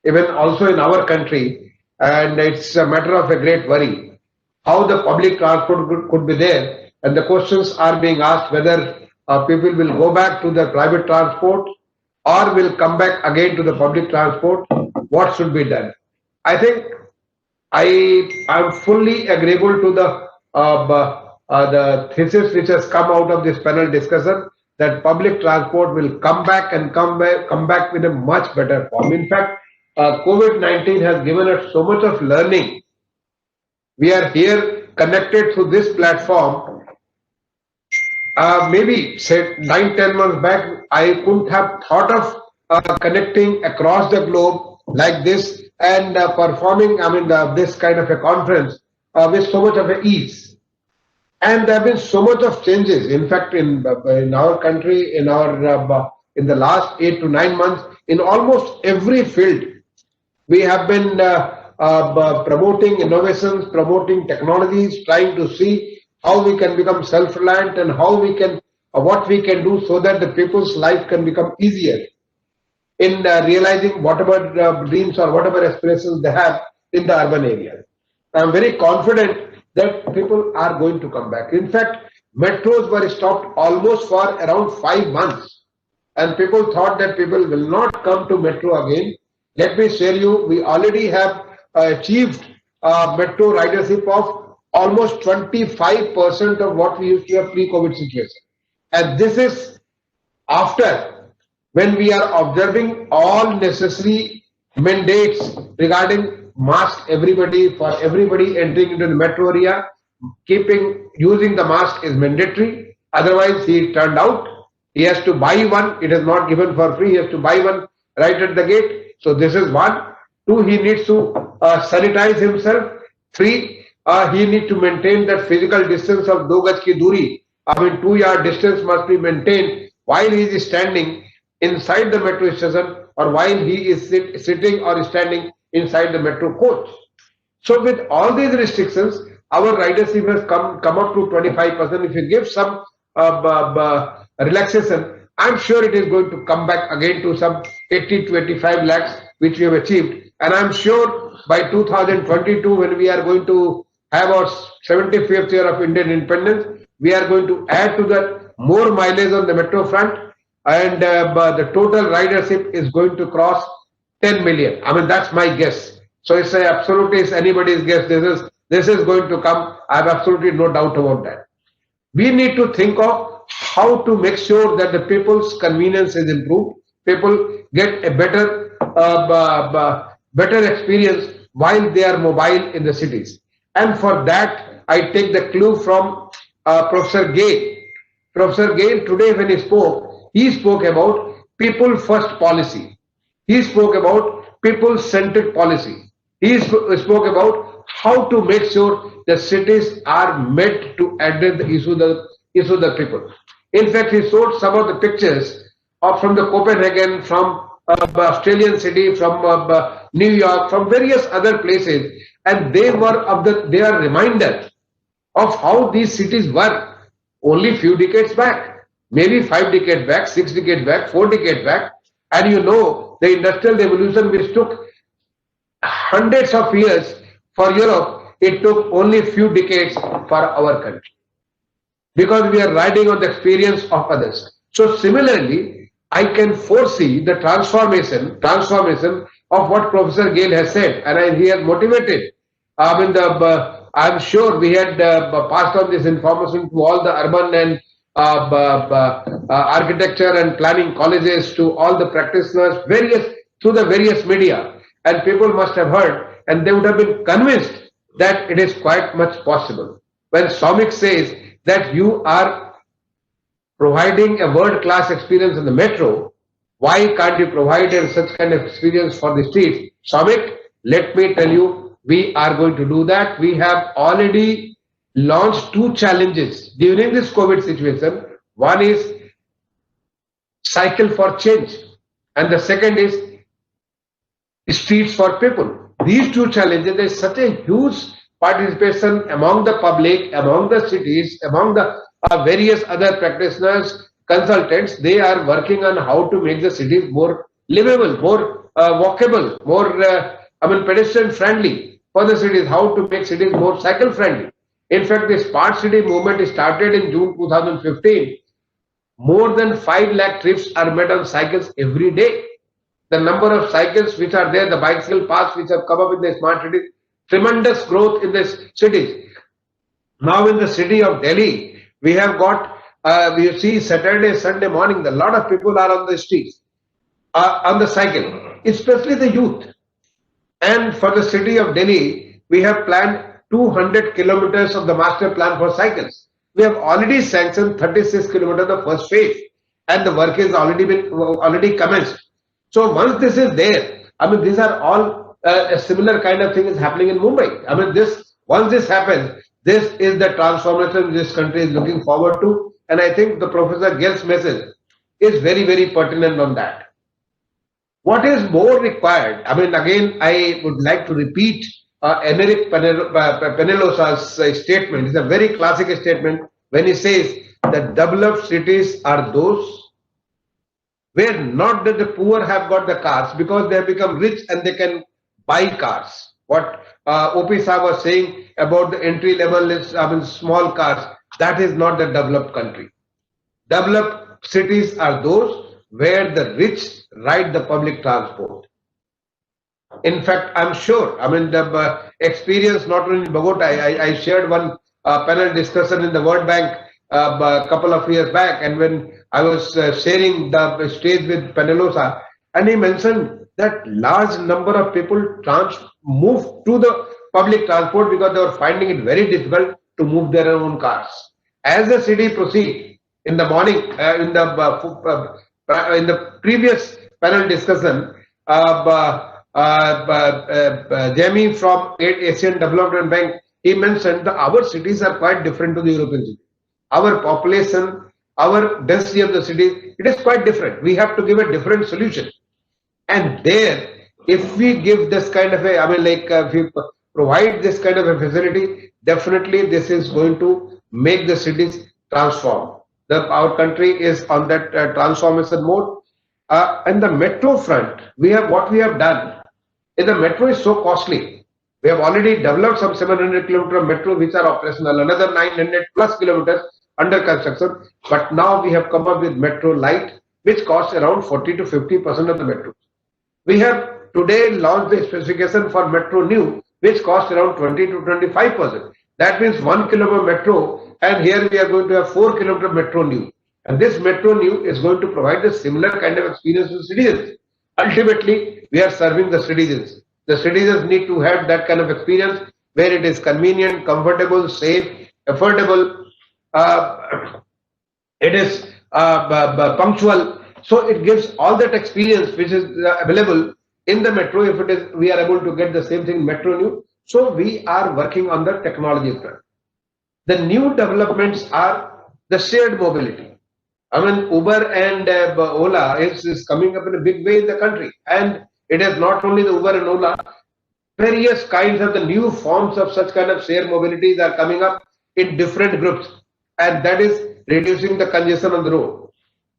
I: even also in our country, and it's a matter of a great worry how the public transport could be there, and the questions are being asked whether people will go back to the private transport or will come back again to the public transport. What should be done? I think I am fully agreeable to the thesis which has come out of this panel discussion, that public transport will come back with a much better form. In fact, COVID-19 has given us so much of learning. We are here connected through this platform. Maybe say 9-10 months back, I couldn't have thought of connecting across the globe like this and performing this kind of a conference with so much of ease. And there have been so much of changes. In fact, in our country, in the last 8 to 9 months, in almost every field, we have been promoting innovations, promoting technologies, trying to see how we can become self-reliant and how we can, what we can do so that the people's life can become easier in realizing whatever dreams or whatever aspirations they have in the urban areas. I am very confident that people are going to come back. In fact, metros were stopped almost for around 5 months, and people thought that people will not come to metro again. Let me share you, we already have achieved metro ridership of almost 25% of what we used to have pre-COVID situation. And this is after when we are observing all necessary mandates regarding mask for everybody entering into the metro area, using the mask is mandatory. Otherwise, he turned out, he has to buy one. It is not given for free. He has to buy one right at the gate. So this is one. 2, he needs to sanitize himself. 3, he needs to maintain that physical distance of 2 gaj ki duri. 2-yard distance must be maintained while he is standing inside the metro station or while he is sitting or standing inside the metro coach. So with all these restrictions, our ridership has come up to 25%. If you give some relaxation, I'm sure it is going to come back again to some 80 to 85 lakhs, which we have achieved. And I'm sure by 2022, when we are going to have our 75th year of Indian independence, we are going to add to that more mileage on the metro front, and the total ridership is going to cross 10 million. That's my guess. So it's absolutely anybody's guess. This is going to come. I have absolutely no doubt about that. We need to think of how to make sure that the people's convenience is improved. People get a better experience while they are mobile in the cities. And for that, I take the clue from Professor Gale. Professor Gale today when he spoke about people first policy. He spoke about people-centered policy. He spoke about how to make sure the cities are made to address the issue of the people. In fact, he showed some of the pictures from the Copenhagen, from Australian city, from New York, from various other places, and they are reminders of how these cities were only few decades back, maybe 5 decades back, 6 decades back, 4 decades back, and you know the industrial revolution which took hundreds of years for Europe, it took only few decades for our country because we are riding on the experience of others. So similarly, I can foresee the transformation of what Professor Gale has said, and he has motivated. I'm sure we had passed on this information to all the urban and architecture and planning colleges, to all the practitioners, through the various media, and people must have heard, and they would have been convinced that it is quite much possible. When Soumik says that you are providing a world-class experience in the metro, why can't you provide such kind of experience for the streets? Soumik, let me tell you, we are going to do that. We have already launched 2 challenges during this COVID situation. One is cycle for change, and the second is streets for people. These 2 challenges, there is such a huge participation among the public, among the cities, among the various other practitioners, consultants. They are working on how to make the cities more livable, more walkable, more pedestrian friendly for the cities, how to make cities more cycle friendly. In fact, the smart city movement started in June 2015. More than 5 lakh trips are made on cycles every day. The number of cycles which are there, the bicycle paths which have come up in the smart cities, tremendous growth in this cities. Now in the city of Delhi, we have got, you see Saturday, Sunday morning, a lot of people are on the streets, on the cycle, especially the youth. And for the city of Delhi, we have planned 200 kilometers of the master plan for cycles. We have already sanctioned 36 kilometers the first phase, and the work has already commenced. So once this is there, these are all a similar kind of thing is happening in Mumbai. Once this happens, this is the transformation this country is looking forward to, and I think the Professor Gale's message is very, very pertinent on that. What is more required? Again, I would like to repeat Enrique Penalosa's statement. It's a very classic statement when he says that developed cities are those where not that the poor have got the cars because they have become rich and they can buy cars. What OP Saab was saying about the entry level small cars, that is not the developed country. Developed cities are those where the rich ride the public transport. In fact, I'm sure, the experience not only in Bogota, I shared one panel discussion in the World Bank a couple of years back, and when I was sharing the stage with Penalosa, and he mentioned that large number of people moved to the public transport because they were finding it very difficult to move their own cars. As the city proceeds in the morning, in the previous panel discussion, Jamie from Asian Development Bank, he mentioned that our cities are quite different to the European cities. Our population, our density of the city, it is quite different. We have to give a different solution. And there, if we give this kind of if we provide this kind of a facility, definitely this is going to make the cities transform. Our country is on that transformation mode. And the metro front, what we have done. The metro is so costly. We have already developed some 700 kilometers of metro which are operational, another 900 plus kilometers under construction. But now we have come up with Metro Light, which costs around 40 to 50% of the metro. We have today launched the specification for Metro New, which costs around 20 to 25%. That means 1 kilometer metro and here we are going to have 4 km metro new. And this metro new is going to provide a similar kind of experience to citizens. Ultimately, we are serving the citizens. The citizens need to have that kind of experience where it is convenient, comfortable, safe, affordable, it is punctual. So it gives all that experience which is available in the metro. If it is, we are able to get the same thing metro new. So we are working on the technology front. The new developments are the shared mobility. I mean, Uber and Ola is coming up in a big way in the country, and it is not only the Uber and Ola. Various kinds of the new forms of such kind of shared mobilities are coming up in different groups, and that is reducing the congestion on the road.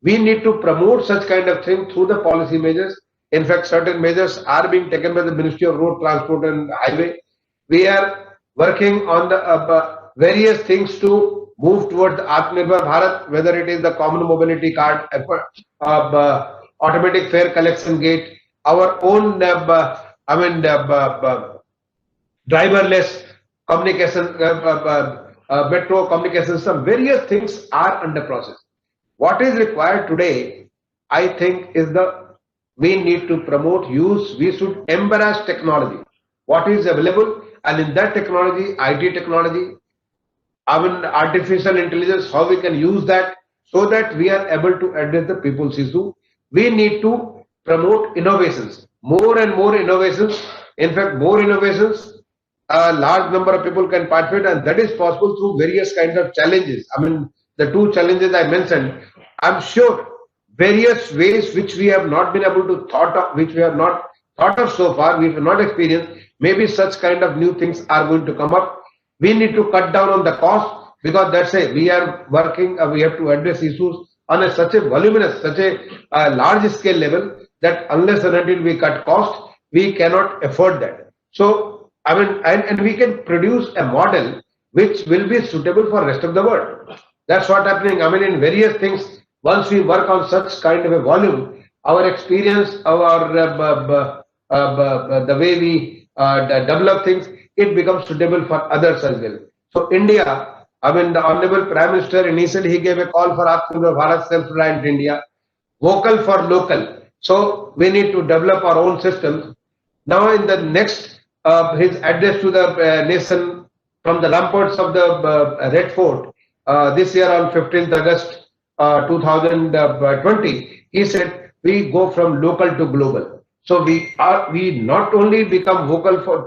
I: We need to promote such kind of thing through the policy measures. In fact, certain measures are being taken by the Ministry of Road Transport and Highway. We are working on the various things to move towards the Atmanirbhar Bharat, whether it is the common mobility card, automatic fare collection gate, our own, driverless communication, metro communication system. Various things are under process. What is required today, I think, is we need to promote use. We should embrace technology, what is available, and in that technology, IT technology, artificial intelligence, how we can use that so that we are able to address the people's issue. We need to promote innovations, more and more innovations. In fact, more innovations, a large number of people can participate, and that is possible through various kinds of challenges. The two challenges I mentioned, I'm sure various ways which we have not been able to thought of, which we have not thought of so far, we have not experienced, maybe such kind of new things are going to come up. We need to cut down on the cost, because that's it. We are working, we have to address issues on such a voluminous, such a large scale level that unless and until we cut cost, we cannot afford that. So, and we can produce a model which will be suitable for rest of the world. That's what happening. In various things, once we work on such kind of a volume, our experience, the way we develop things, it becomes suitable for others as well. So India, the Honorable Prime Minister, initially he gave a call for Atmanirbhar Bharat, self-reliant India, vocal for local. So we need to develop our own systems. Now in the next, his address to the nation from the ramparts of the Red Fort, this year on 15th August 2020, he said, we go from local to global. So we not only become vocal for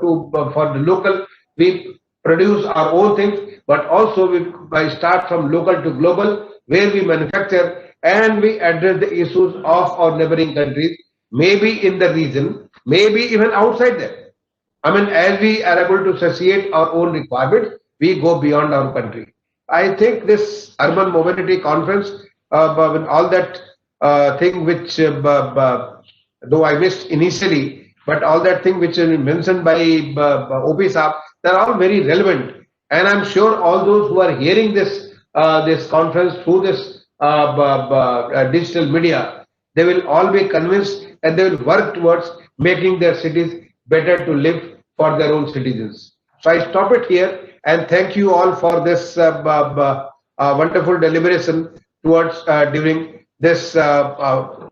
I: the local, we produce our own things, but also we start from local to global, where we manufacture and we address the issues of our neighboring countries, maybe in the region, maybe even outside there. As we are able to satiate our own requirements, we go beyond our country. I think this Urban Mobility Conference, with all that thing which, though I missed initially, but all that thing which is mentioned by OP Saab, they're all very relevant. And I'm sure all those who are hearing this conference through this digital media, they will all be convinced and they will work towards making their cities better to live for their own citizens. So I stop it here and thank you all for this wonderful deliberation towards during this final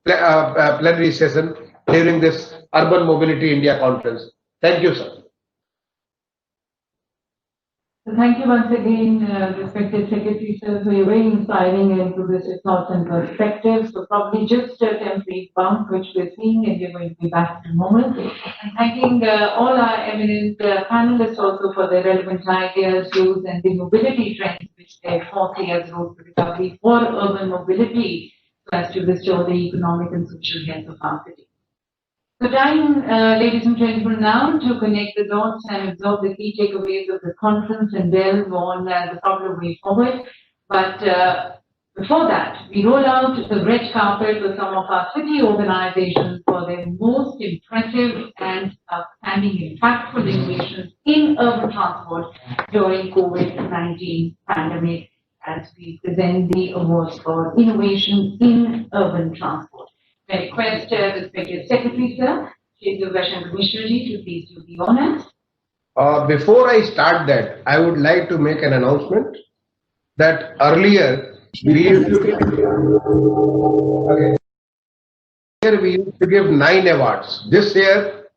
I: plenary session during this Urban Mobility India Conference. Thank you, sir.
A: So thank you once again, respected Secretary Sir, for your very inspiring and progressive thoughts and perspectives. So probably just a temporary bump which we're seeing, and we're going to be back to normal. And thanking all our eminent panelists also for their relevant ideas, views, and the mobility trends which they foresee as road to recovery for urban mobility, so as to restore the economic and social health of our city. So time, ladies and gentlemen, now to connect the dots and absorb the key takeaways of the conference and delve on the proper way forward. But before that, we roll out the red carpet with some of our city organizations for their most impressive and outstanding impactful innovations in urban transport during COVID-19 pandemic, as we present the awards for innovation in urban transport. I request respected Secretary Sir, Shri Durgashan Commissioner ji, to please do the honors.
I: Before I start that, I would like to make an announcement that earlier we used to give 9 awards. This year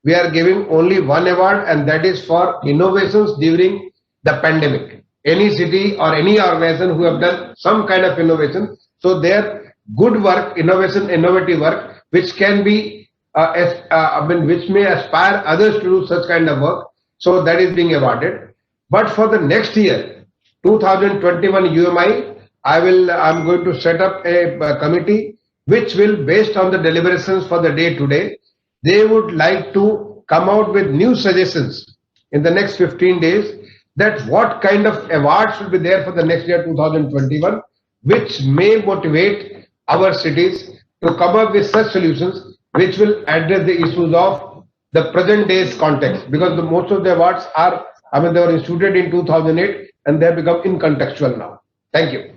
I: we are giving only 1 award, and that is for innovations during the pandemic. Any city or any organization who have done some kind of innovation, so their good work, innovative work, which can be which may aspire others to do such kind of work, so that is being awarded. But for the next year, 2021 UMI, I'm going to set up a committee which will, based on the deliberations for the day today, they would like to come out with new suggestions in the next 15 days, that what kind of awards should be there for the next year 2021, which may motivate our cities to come up with such solutions which will address the issues of the present day's context, because most of the awards are, they were instituted in 2008 and they have become incontextual now. Thank you.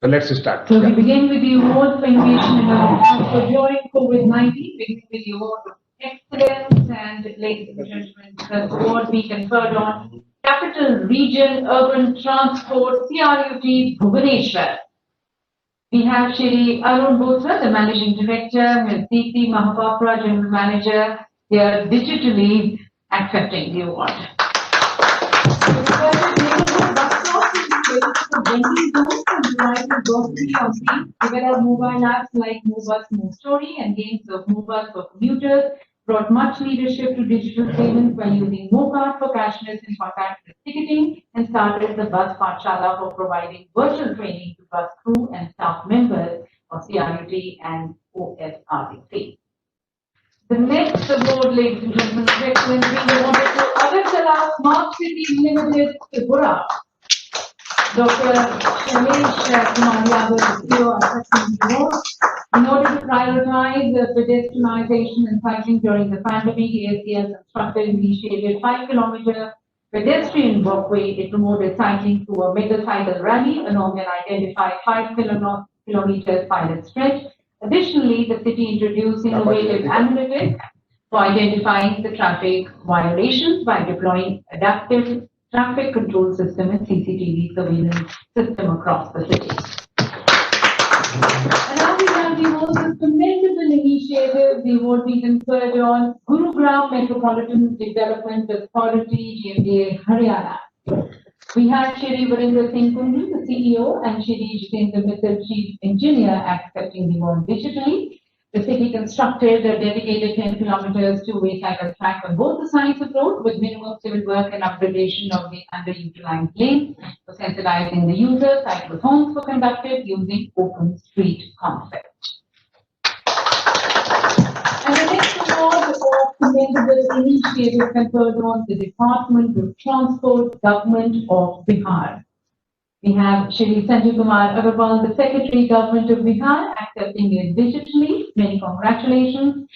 I: So let's start.
A: So we begin with the award for innovation in our transport during COVID-19, beginning with the award of excellence, and ladies and gentlemen, the award we conferred on Capital Region Urban Transport CRUT Bhubaneswar. We have Shri Arun Bothra, the Managing Director, Ms. Deepthi Mahapatra, General Manager. They are digitally accepting the award. Develop mobile apps like Mobus Move Story and games of Mobus for commuters, brought much leadership to digital payments by using MoCard for cashless and contactless ticketing, and started the Bus Pathshala for providing virtual training to bus crew and staff members of CRUT and OSRDC. The next award, ladies and gentlemen, is excellence being awarded to Agartala Smart City Limited, Tripura. Dr. Shailesh Kumar Yadav, CEO, accepting the award. In order to prioritize pedestrianization and cycling during the pandemic, ASCL constructed and initiated 5-kilometer pedestrian walkway. It promoted cycling through a mega cycle rally along an identified 5-kilometer pilot stretch. Additionally, the city introduced innovative analytics for identifying the traffic violations by deploying adaptive traffic control system and CCTV surveillance system across the city. And now we have the most commendable initiative, the award being conferred on Gurugram Metropolitan Development Authority, GMDA, Haryana. We have Shri Varinder Singh Kundu, the CEO, and Shri Jitendra Mittal, Chief Engineer, accepting the award digitally. The city constructed a dedicated 10 kilometers two-way cycle track on both the sides of the road, with minimum civil work and upgradation of the underutilized lanes for sensitizing the user. Cyclothons were conducted using open street concept. And the next award for commendable initiative conferred on the Department of Transport, Government of Bihar. We have Shri Sanjay Kumar Agarwal, the Secretary, Government of Bihar, accepting it digitally. Many congratulations.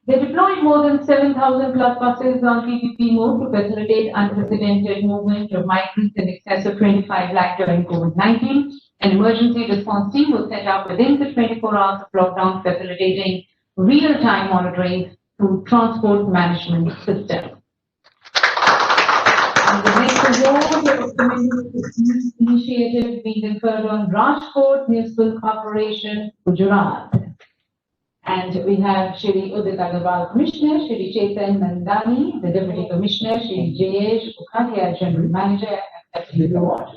A: They deployed more than 7,000 plus buses on PPP mode to facilitate unprecedented movement of migrants in excess of 25 lakh during COVID-19. An emergency response team was set up within the 24 hours of lockdown, facilitating real-time monitoring through transport management system. And the next award is the initiative being conferred on Rajkot Municipal Corporation, Gujarat. And we have Shri Udit Agarwal, Commissioner, Shri Chetan Nandani, the Deputy Commissioner, Shri Jayesh Upadhyay, General Manager, accepting the award.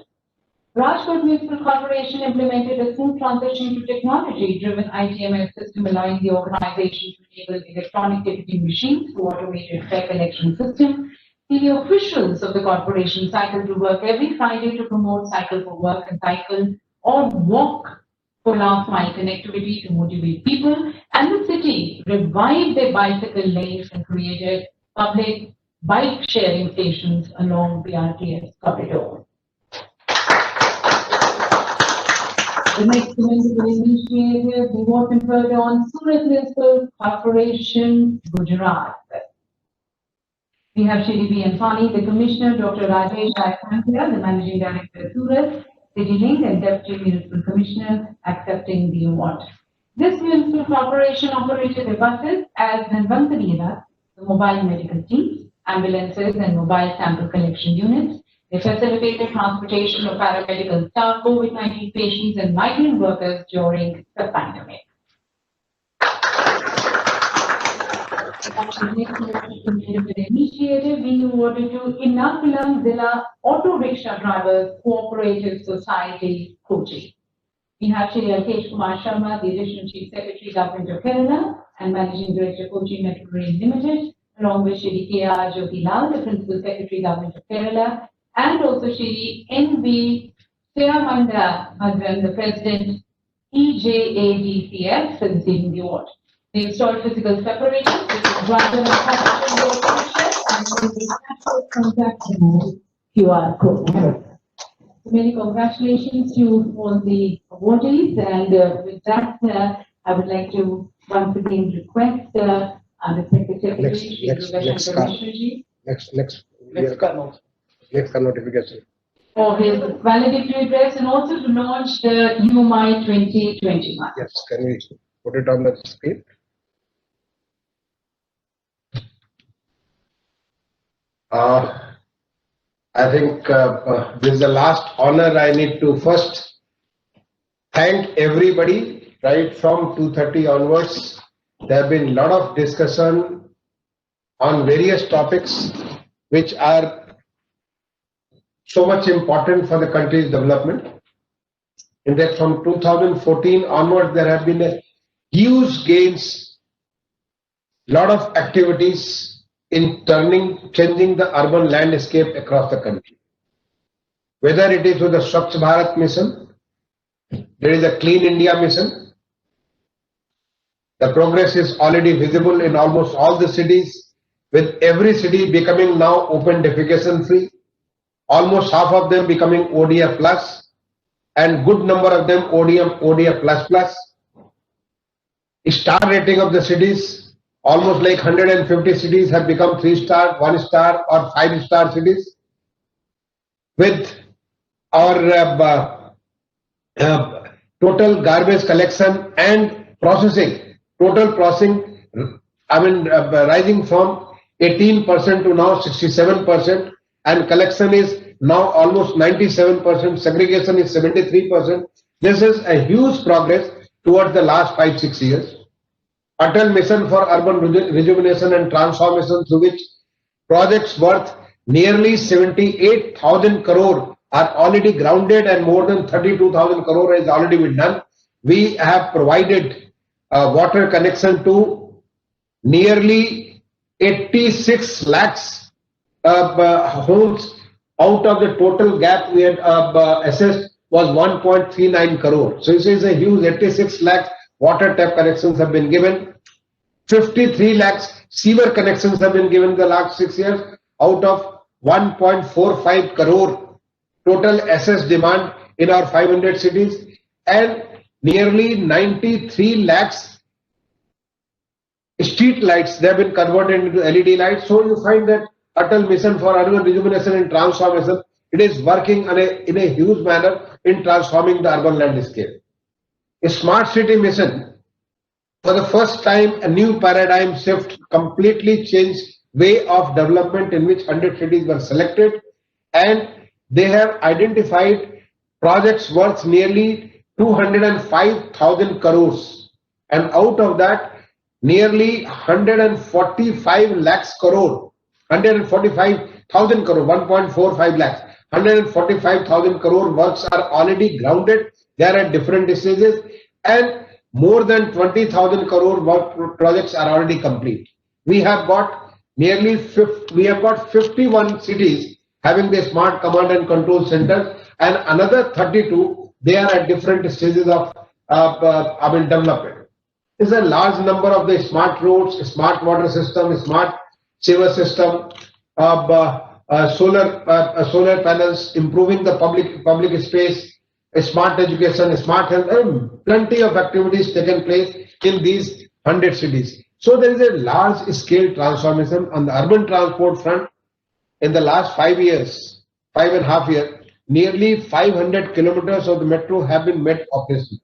A: Rajkot Municipal Corporation implemented a smooth transition to technology-driven ITMS system, allowing the organization to enable electronic ticketing machines through automated fare collection system. Senior officials of the corporation cycle to work every Friday to promote cycle for work and cycle or walk for last mile connectivity to motivate people. And the city revived their bicycle lanes and created public bike sharing stations along the RTS corridor. The next commendable initiative, the award conferred on Surat Municipal Corporation, Gujarat. We have Shri B. Anthony, the Commissioner, Dr. Rajesh Rayasankya, the Managing Director, Surat, City Link, and Deputy Municipal Commissioner, accepting the award. This municipal corporation operated the buses as Dhanvantari, the mobile medical teams, ambulances and mobile sample collection units. They facilitated transportation of paramedical staff, COVID-19 patients and migrant workers during the pandemic. Initiative being awarded to Ernakulam Zilla Auto Rickshaw Drivers Cooperative Society, Kochi. We have Shri Alkesh Kumar Sharma, the Additional Chief Secretary, Government of Kerala, and Managing Director, Kochi Metro Rail Limited, along with Shri K.R. Jyoti Lal, the Principal Secretary, Government of Kerala, and also Shri N.V. Siramanda Bhadran, the President, EJADCF, for receiving the award. They installed physical separation, which is random and contact QR code. Many congratulations to all the awardees, and with that, I would like to once again request the Secretary,
I: next notification.
A: For his valedictory address and also to launch the UMI 2021.
I: Yes, can we put it on the screen? I think this is the last honor. I need to first thank everybody right from 2:30 onwards. There have been a lot of discussion on various topics which are so much important for the country's development. In that from 2014 onwards, there have been a huge gains, lot of activities in changing the urban landscape across the country. Whether it is with the Swachh Bharat mission, there is a Clean India mission. The progress is already visible in almost all the cities, with every city becoming now open defecation free, almost half of them becoming ODF plus, and good number of them ODF plus plus. Star rating of the cities, almost like 150 cities have become 3-star, 1-star or 5-star cities. With our total garbage collection and processing, total processing, rising from 18% to now 67%, and collection is now almost 97%, segregation is 73%. This is a huge progress towards the last 5-6 years. Atal Mission for Urban Rejuvenation and Transformation, through which projects worth nearly 78,000 crore are already grounded and more than 32,000 crore has already been done. We have provided water connection to nearly 86 lakhs homes. Out of the total gap we had assessed was 1.39 crore. So this is a huge 86 lakhs water tap connections have been given. 53 lakhs sewer connections have been given in the last 6 years out of 1.45 crore total assessed demand in our 500 cities, and nearly 93 lakhs street lights, they have been converted into LED lights. So you find that Atal Mission for Urban Rejuvenation and Transformation, it is working in a huge manner in transforming the urban landscape. A Smart City Mission, for the first time, a new paradigm shift, completely changed way of development in which 100 cities were selected, and they have identified projects worth nearly 205,000 crores, and out of that nearly 145 lakhs crore, 145,000 crore, 1.45 lakhs, 145,000 crore works are already grounded. They are at different stages, and more than 20,000 crore work projects are already complete. We have got nearly 51 cities having the smart command and control centers, and another 32 they are at different stages of development. There is a large number of the smart roads, smart water system, smart sewer system, solar panels, improving the public space, smart education, smart health, and plenty of activities taken place in these 100 cities. So there is a large scale transformation on the urban transport front. In the last 5.5 years, nearly 500 kilometers of the metro have been made operational.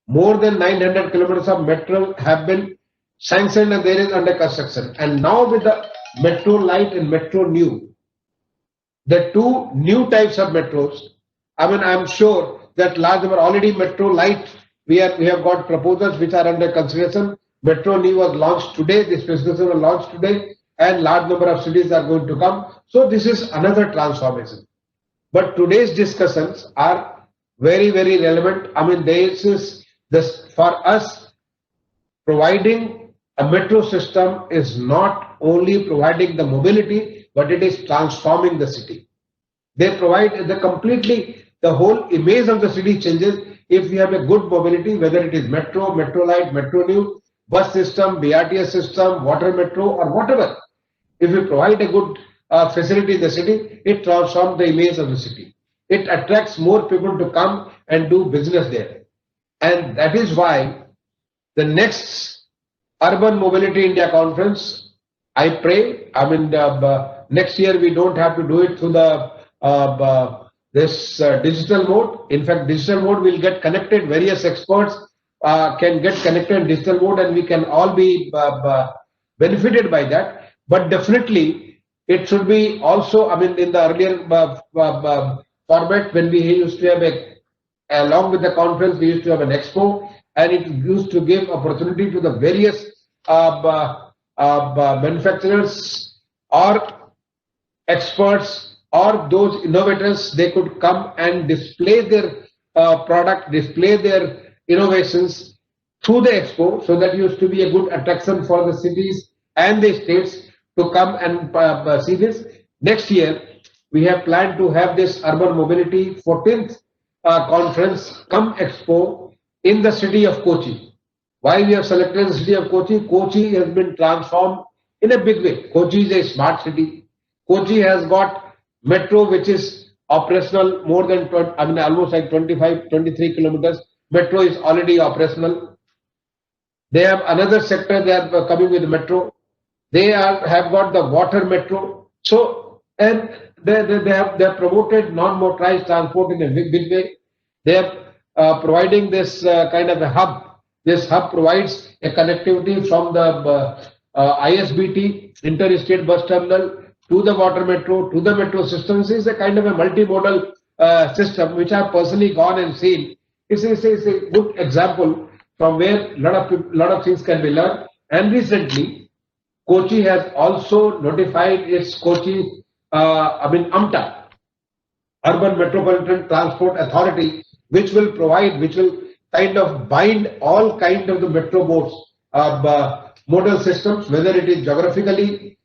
I: More than 900 kilometers of metro have been sanctioned and there is under construction. And now with the Metro Light and Metro New. The two new types of metros. I mean, I'm sure that large number already Metro Light, we have got proposals which are under consideration. Metro New was launched today, this specification was launched today, and large number of cities are going to come. So this is another transformation. But today's discussions are very, very relevant. I mean, this is this for us. Providing a metro system is not only providing the mobility, but it is transforming the city. They provide the whole image of the city changes if we have a good mobility, whether it is metro, metro light, metro new, bus system, BRTS system, water metro, or whatever. If we provide a good facility in the city, it transforms the image of the city. It attracts more people to come and do business there. And that is why the next Urban Mobility India Conference, I pray, I mean, next year we don't have to do it through this digital mode. In fact, digital mode will get connected. Various experts can get connected in digital mode, and we can all be benefited by that. But definitely, it should be also, I mean, in the earlier format, when we used to have along with the conference, we used to have an expo, and it used to give opportunity to the various manufacturers or experts or those innovators. They could come and display their product, display their innovations through the expo, so that used to be a good attraction for the cities and the states to come and see this. Next year, we have planned to have this Urban Mobility 14th conference come expo in the city of Kochi. Why we have selected the city of Kochi? Kochi has been transformed in a big way. Kochi is a smart city. Kochi has got metro which is operational more than, almost like 25, 23 kilometers. Metro is already operational. They have another sector, they are coming with metro. They have got the water metro. So, and they have promoted non-motorized transport in a big way. They are providing this kind of a hub. This hub provides a connectivity from the ISBT, Interstate Bus Terminal, to the water metro, to the metro system. This is a kind of a multimodal system which I have personally gone and seen. It's a good example from where a lot of things can be learned. And recently, Kochi has also notified its Kochi, UMTA, Urban Metropolitan Transport Authority, which will kind of bind all kind of the metro boards, modal systems, whether it is geographically,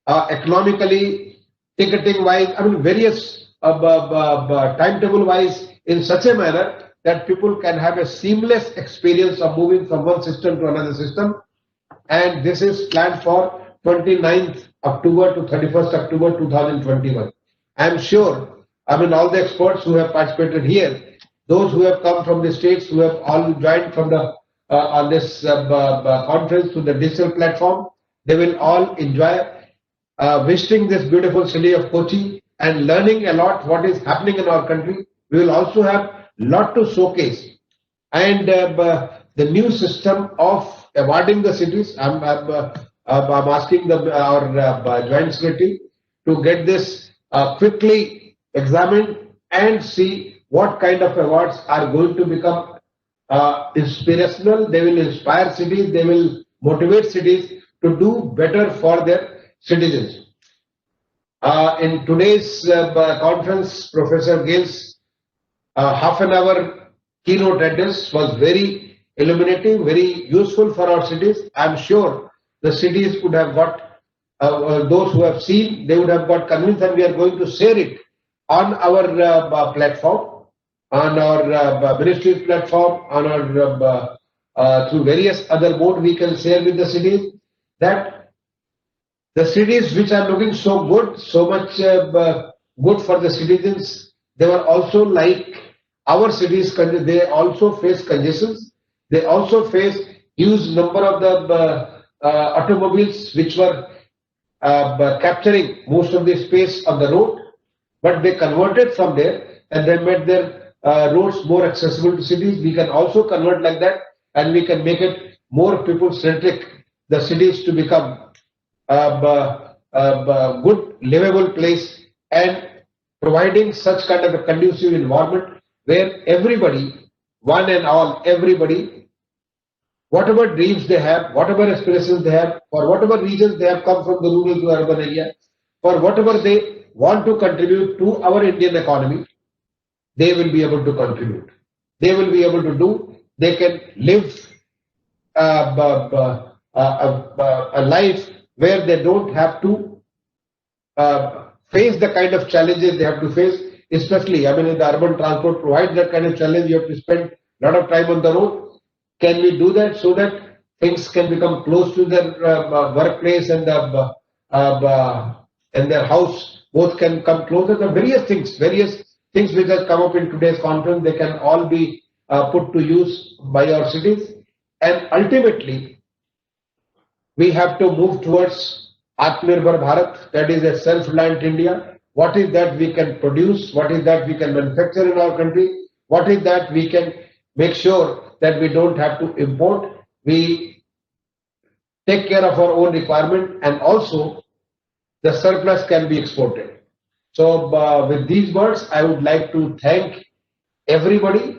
I: economically, ticketing wise, various timetable wise, in such a manner that people can have a seamless experience of moving from one system to another system. And this is planned for 29th October to 31st October 2021. I am sure, all the experts who have participated here, those who have come from the states, who have all joined from the on this conference to the digital platform, they will all enjoy visiting this beautiful city of Kochi and learning a lot what is happening in our country. We will also have a lot to showcase. And the new system of awarding the cities, I'm asking our joint secretary to get this quickly examined and see what kind of awards are going to become inspirational. They will inspire cities, they will motivate cities to do better for their citizens. In today's conference, Professor Gill's half an hour keynote address was very illuminating, very useful for our cities. I'm sure the cities would have got, those who have seen, they would have got convinced, and we are going to share it on our platform, on our ministry platform, on our through various other modes we can share with the cities, that the cities which are looking so good, so much good for the citizens, they were also like our cities, they also face congestions. They also face huge number of the automobiles which were capturing most of the space on the road, but they converted from there and they made their roads more accessible to cities. We can also convert like that, and we can make it more people-centric, the cities to become good livable place and providing such kind of a conducive environment where everybody, one and all, everybody, whatever dreams they have, whatever aspirations they have, for whatever reasons they have come from the rural to urban area, for whatever they want to contribute to our Indian economy, they will be able to contribute. They will be able to do, they can live a life where they don't have to face the kind of challenges they have to face, especially, I mean, in the urban transport provides that kind of challenge. You have to spend a lot of time on the road. Can we do that so that things can become close to their workplace and their house both can come closer? The various things which have come up in today's conference, they can all be put to use by our cities. And ultimately, we have to move towards Atmanirbhar Bharat, that is a self-reliant India. What is that we can produce? What is that we can manufacture in our country? What is that we can make sure that we don't have to import? We take care of our own requirement, and also the surplus can be exported. So with these words, I would like to thank everybody.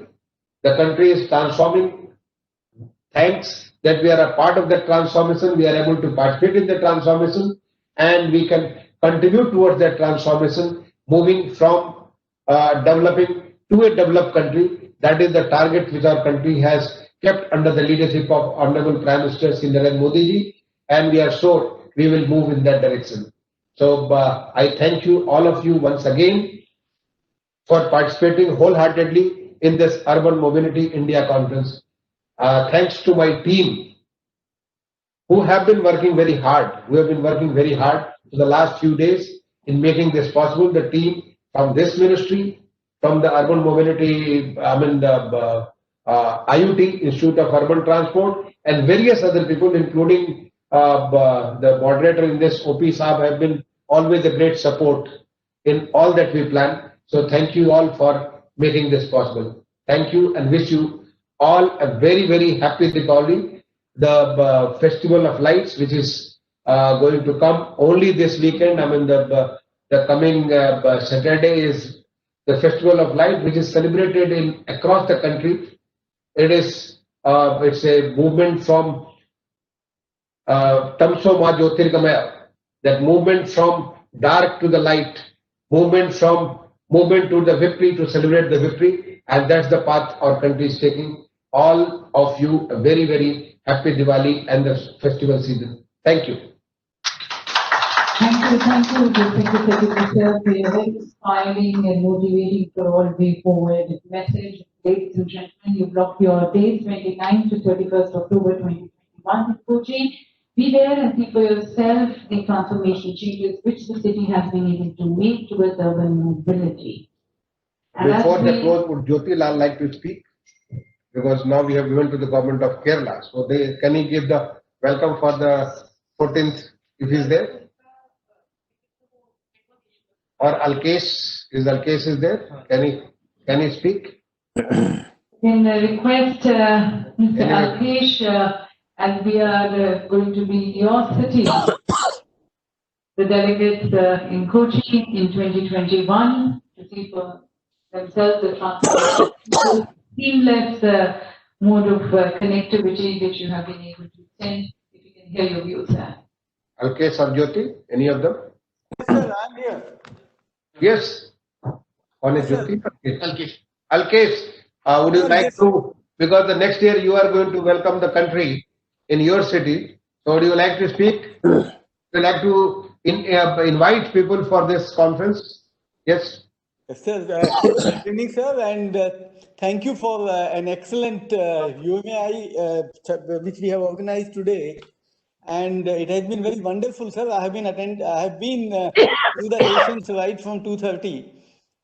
I: The country is transforming. Thanks that we are a part of that transformation. We are able to participate in the transformation, and we can contribute towards that transformation, moving from developing to a developed country. That is the target which our country has kept under the leadership of Honorable Prime Minister Shri Narendra Modi ji, and we are sure we will move in that direction. So I thank you, all of you, once again for participating wholeheartedly in this Urban Mobility India Conference. Thanks to my team who have been working very hard. We have been working very hard for the last few days in making this possible. The team from this ministry, from the Urban Mobility, the IUT, Institute of Urban Transport, and various other people, including the moderator in this, OP Saab, have been always a great support in all that we plan. So thank you all for making this possible. Thank you, and wish you all a very, very happy Diwali, the Festival of Lights, which is going to come only this weekend. I mean, the coming Saturday is the Festival of Light, which is celebrated in across the country. It is it's a movement from Tamso Ma Jyotirgamaya, that movement from dark to the light, movement to the victory, to celebrate the victory, and that's the path our country is taking. All of you a very, very happy Diwali and the festival season. Thank you.
A: Thank you, Secretary Sir, for your very inspiring and motivating for all way forward message. Ladies and gentlemen, you blocked your dates 29th to 31st October 2021 in Kochi. Be there and see for yourself the transformation changes which the city has been able to make towards urban mobility. And
I: before the close, would Jyoti Lal like to speak? Because now we have given to the government of Kerala. So can he give the welcome for the 14th if he is there? Or Alkesh is there? Can he speak?
A: Can request Mr. Alkesh, as we are going to be in your city, the delegates in Kochi in 2021 to see for themselves the transformation, seamless mode of connectivity which you have been able to send. If you can hear your views, sir.
I: Alkesh or Jyoti, any of them?
J: Yes, sir, I'm here.
I: Yes. On a Jyoti? Alkesh, would you like to, because the next year you are going to welcome the country in your city, so would you like to speak? Would you like to invite people for this conference? Yes.
J: Yes, sir. Good evening, sir, and thank you for an excellent UMI which we have organized today. And it has been very wonderful, sir. I have been through the nations right from 2:30.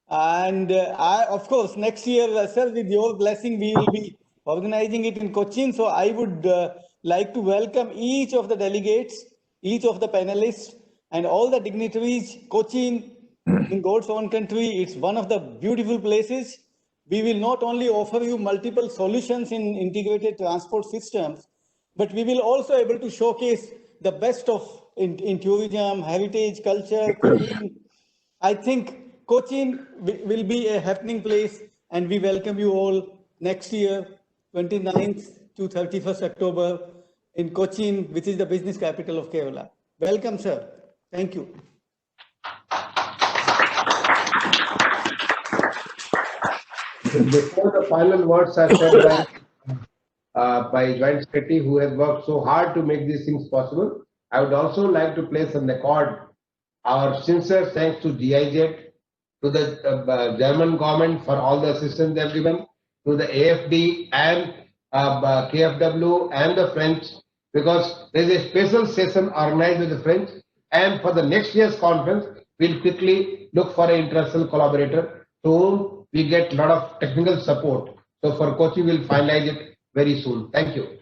J: And of course, next year, sir, with your blessing, we will be organizing it in Cochin. So I would like to welcome each of the delegates, each of the panelists, and all the dignitaries. Cochin, in God's own country, it's one of the beautiful places. We will not only offer you multiple solutions in integrated transport systems, but we will also able to showcase the best of in tourism, heritage, culture, cooking. I think Cochin will be a happening place, and we welcome you all next year, 29th to 31st October in Cochin, which is the business capital of Kerala. Welcome, sir. Thank you.
I: Before the final words are said by Joint Secretary, who has worked so hard to make these things possible, I would also like to place on record our sincere thanks to GIZ, to the German government for all the assistance they have given, to the AFD and KFW and the French, because there is a special session organized with the French, and for the next year's conference, we'll quickly look for an international collaborator to whom we get a lot of technical support. So for Kochi, we'll finalize it very soon. Thank you.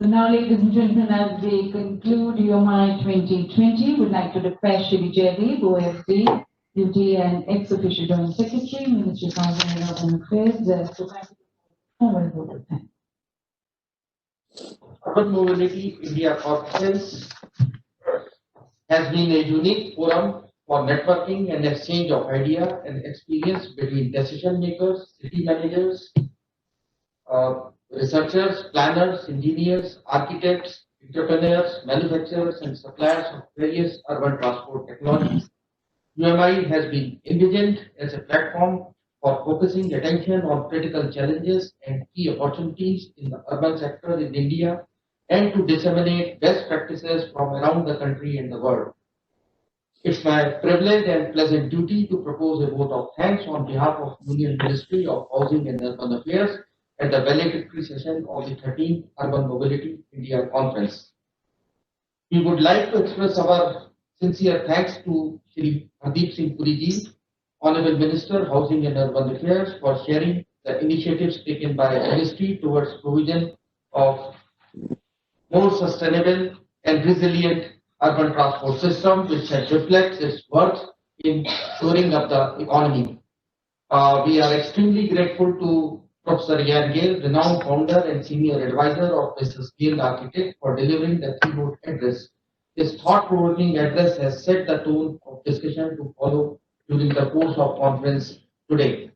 A: So now, ladies and gentlemen, as we conclude UMI 2020, we'd like to request Shri Jaideep, OSD, Duty and Ex-Official Joint Secretary, Ministry of Housing and Urban Affairs, to come forward vote of thanks.
K: Urban Mobility India Conference has been a unique forum for networking and exchange of idea and experience between decision makers, city managers, researchers, planners, engineers, architects, entrepreneurs, manufacturers, and suppliers of various urban transport technologies. UMI has been envisioned as a platform for focusing attention on critical challenges and key opportunities in the urban sector in India and to disseminate best practices from around the country and the world. It's my privilege and pleasant duty to propose a vote of thanks on behalf of Union Ministry of Housing and Urban Affairs at the valedictory session of the 13th Urban Mobility India Conference. We would like to express our sincere thanks to Shri Hardeep Singh Puri ji, Honorable Minister, Housing and Urban Affairs, for sharing the initiatives taken by the ministry towards provision of more sustainable and resilient urban transport system, which has reflects its worth in shoring up the economy. We are extremely grateful to Professor Yan Gale, renowned founder and senior advisor of Mrs. Gale Architect, for delivering the keynote address. His thought-provoking address has set the tone of discussion to follow during the course of conference today.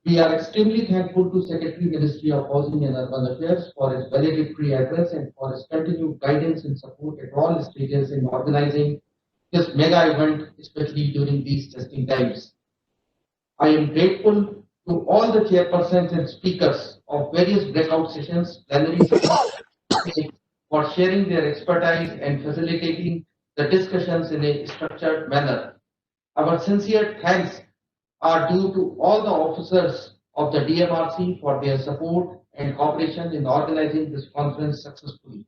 K: We are extremely thankful to Secretary Ministry of Housing and Urban Affairs for his valedictory address and for his continued guidance and support at all stages in organizing this mega event, especially during these testing times. I am grateful to all the chairpersons and speakers of various breakout sessions, plenary sessions, for sharing their expertise and facilitating the discussions in a structured manner. Our sincere thanks are due to all the officers of the DMRC for their support and cooperation in organizing this conference successfully.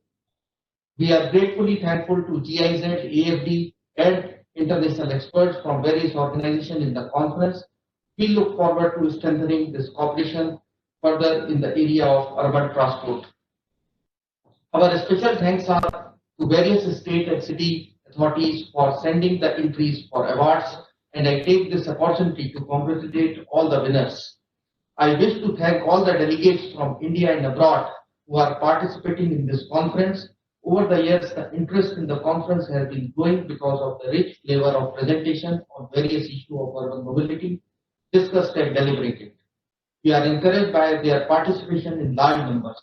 K: We are gratefully thankful to GIZ, AFD, and international experts from various organizations in the conference. We look forward to strengthening this cooperation further in the area of urban transport. Our special thanks are to various state and city authorities for sending the entries for awards, and I take this opportunity to congratulate all the winners. I wish to thank all the delegates from India and abroad who are participating in this conference. Over the years, the interest in the conference has been growing because of the rich flavor of presentation on various issues of urban mobility discussed and deliberated. We are encouraged by their participation in large numbers.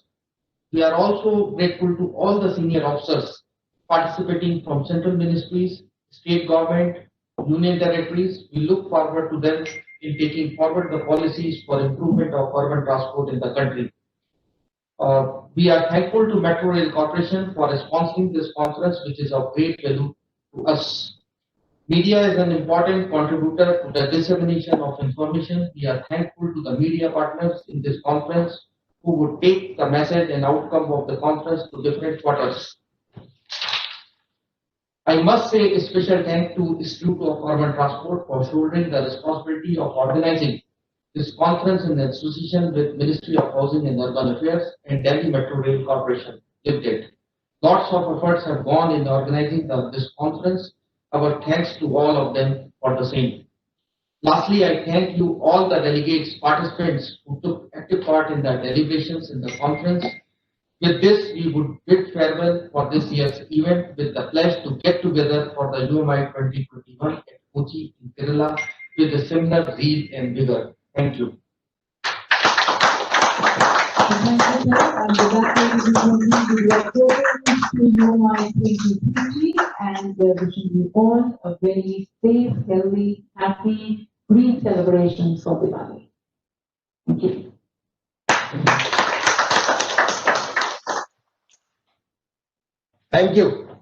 K: We are also grateful to all the senior officers participating from central ministries, state government, union territories. We look forward to them in taking forward the policies for improvement of urban transport in the country. We are thankful to Metro Rail Corporation for sponsoring this conference, which is of great value to us. Media is an important contributor to the dissemination of information. We are thankful to the media partners in this conference who would take the message and outcome of the conference to different quarters. I must say a special thanks to Institute of Urban Transport for shouldering the responsibility of organizing this conference in association with Ministry of Housing and Urban Affairs and Delhi Metro Rail Corporation Limited. Lots of efforts have gone in organizing this conference. Our thanks to all of them for the same. Lastly, I thank you all the delegates, participants who took active part in the deliberations in the conference. With this, we would bid farewell for this year's event with the pledge to get together for the UMI 2021 at Kochi in Kerala with a similar zeal and vigor. Thank you.
A: Thank you, sir. And with that, ladies and gentlemen, we are closing to UMI 2020 and wishing you all a very safe, healthy, happy, green celebrations for Diwali. Thank you.
H: Thank you.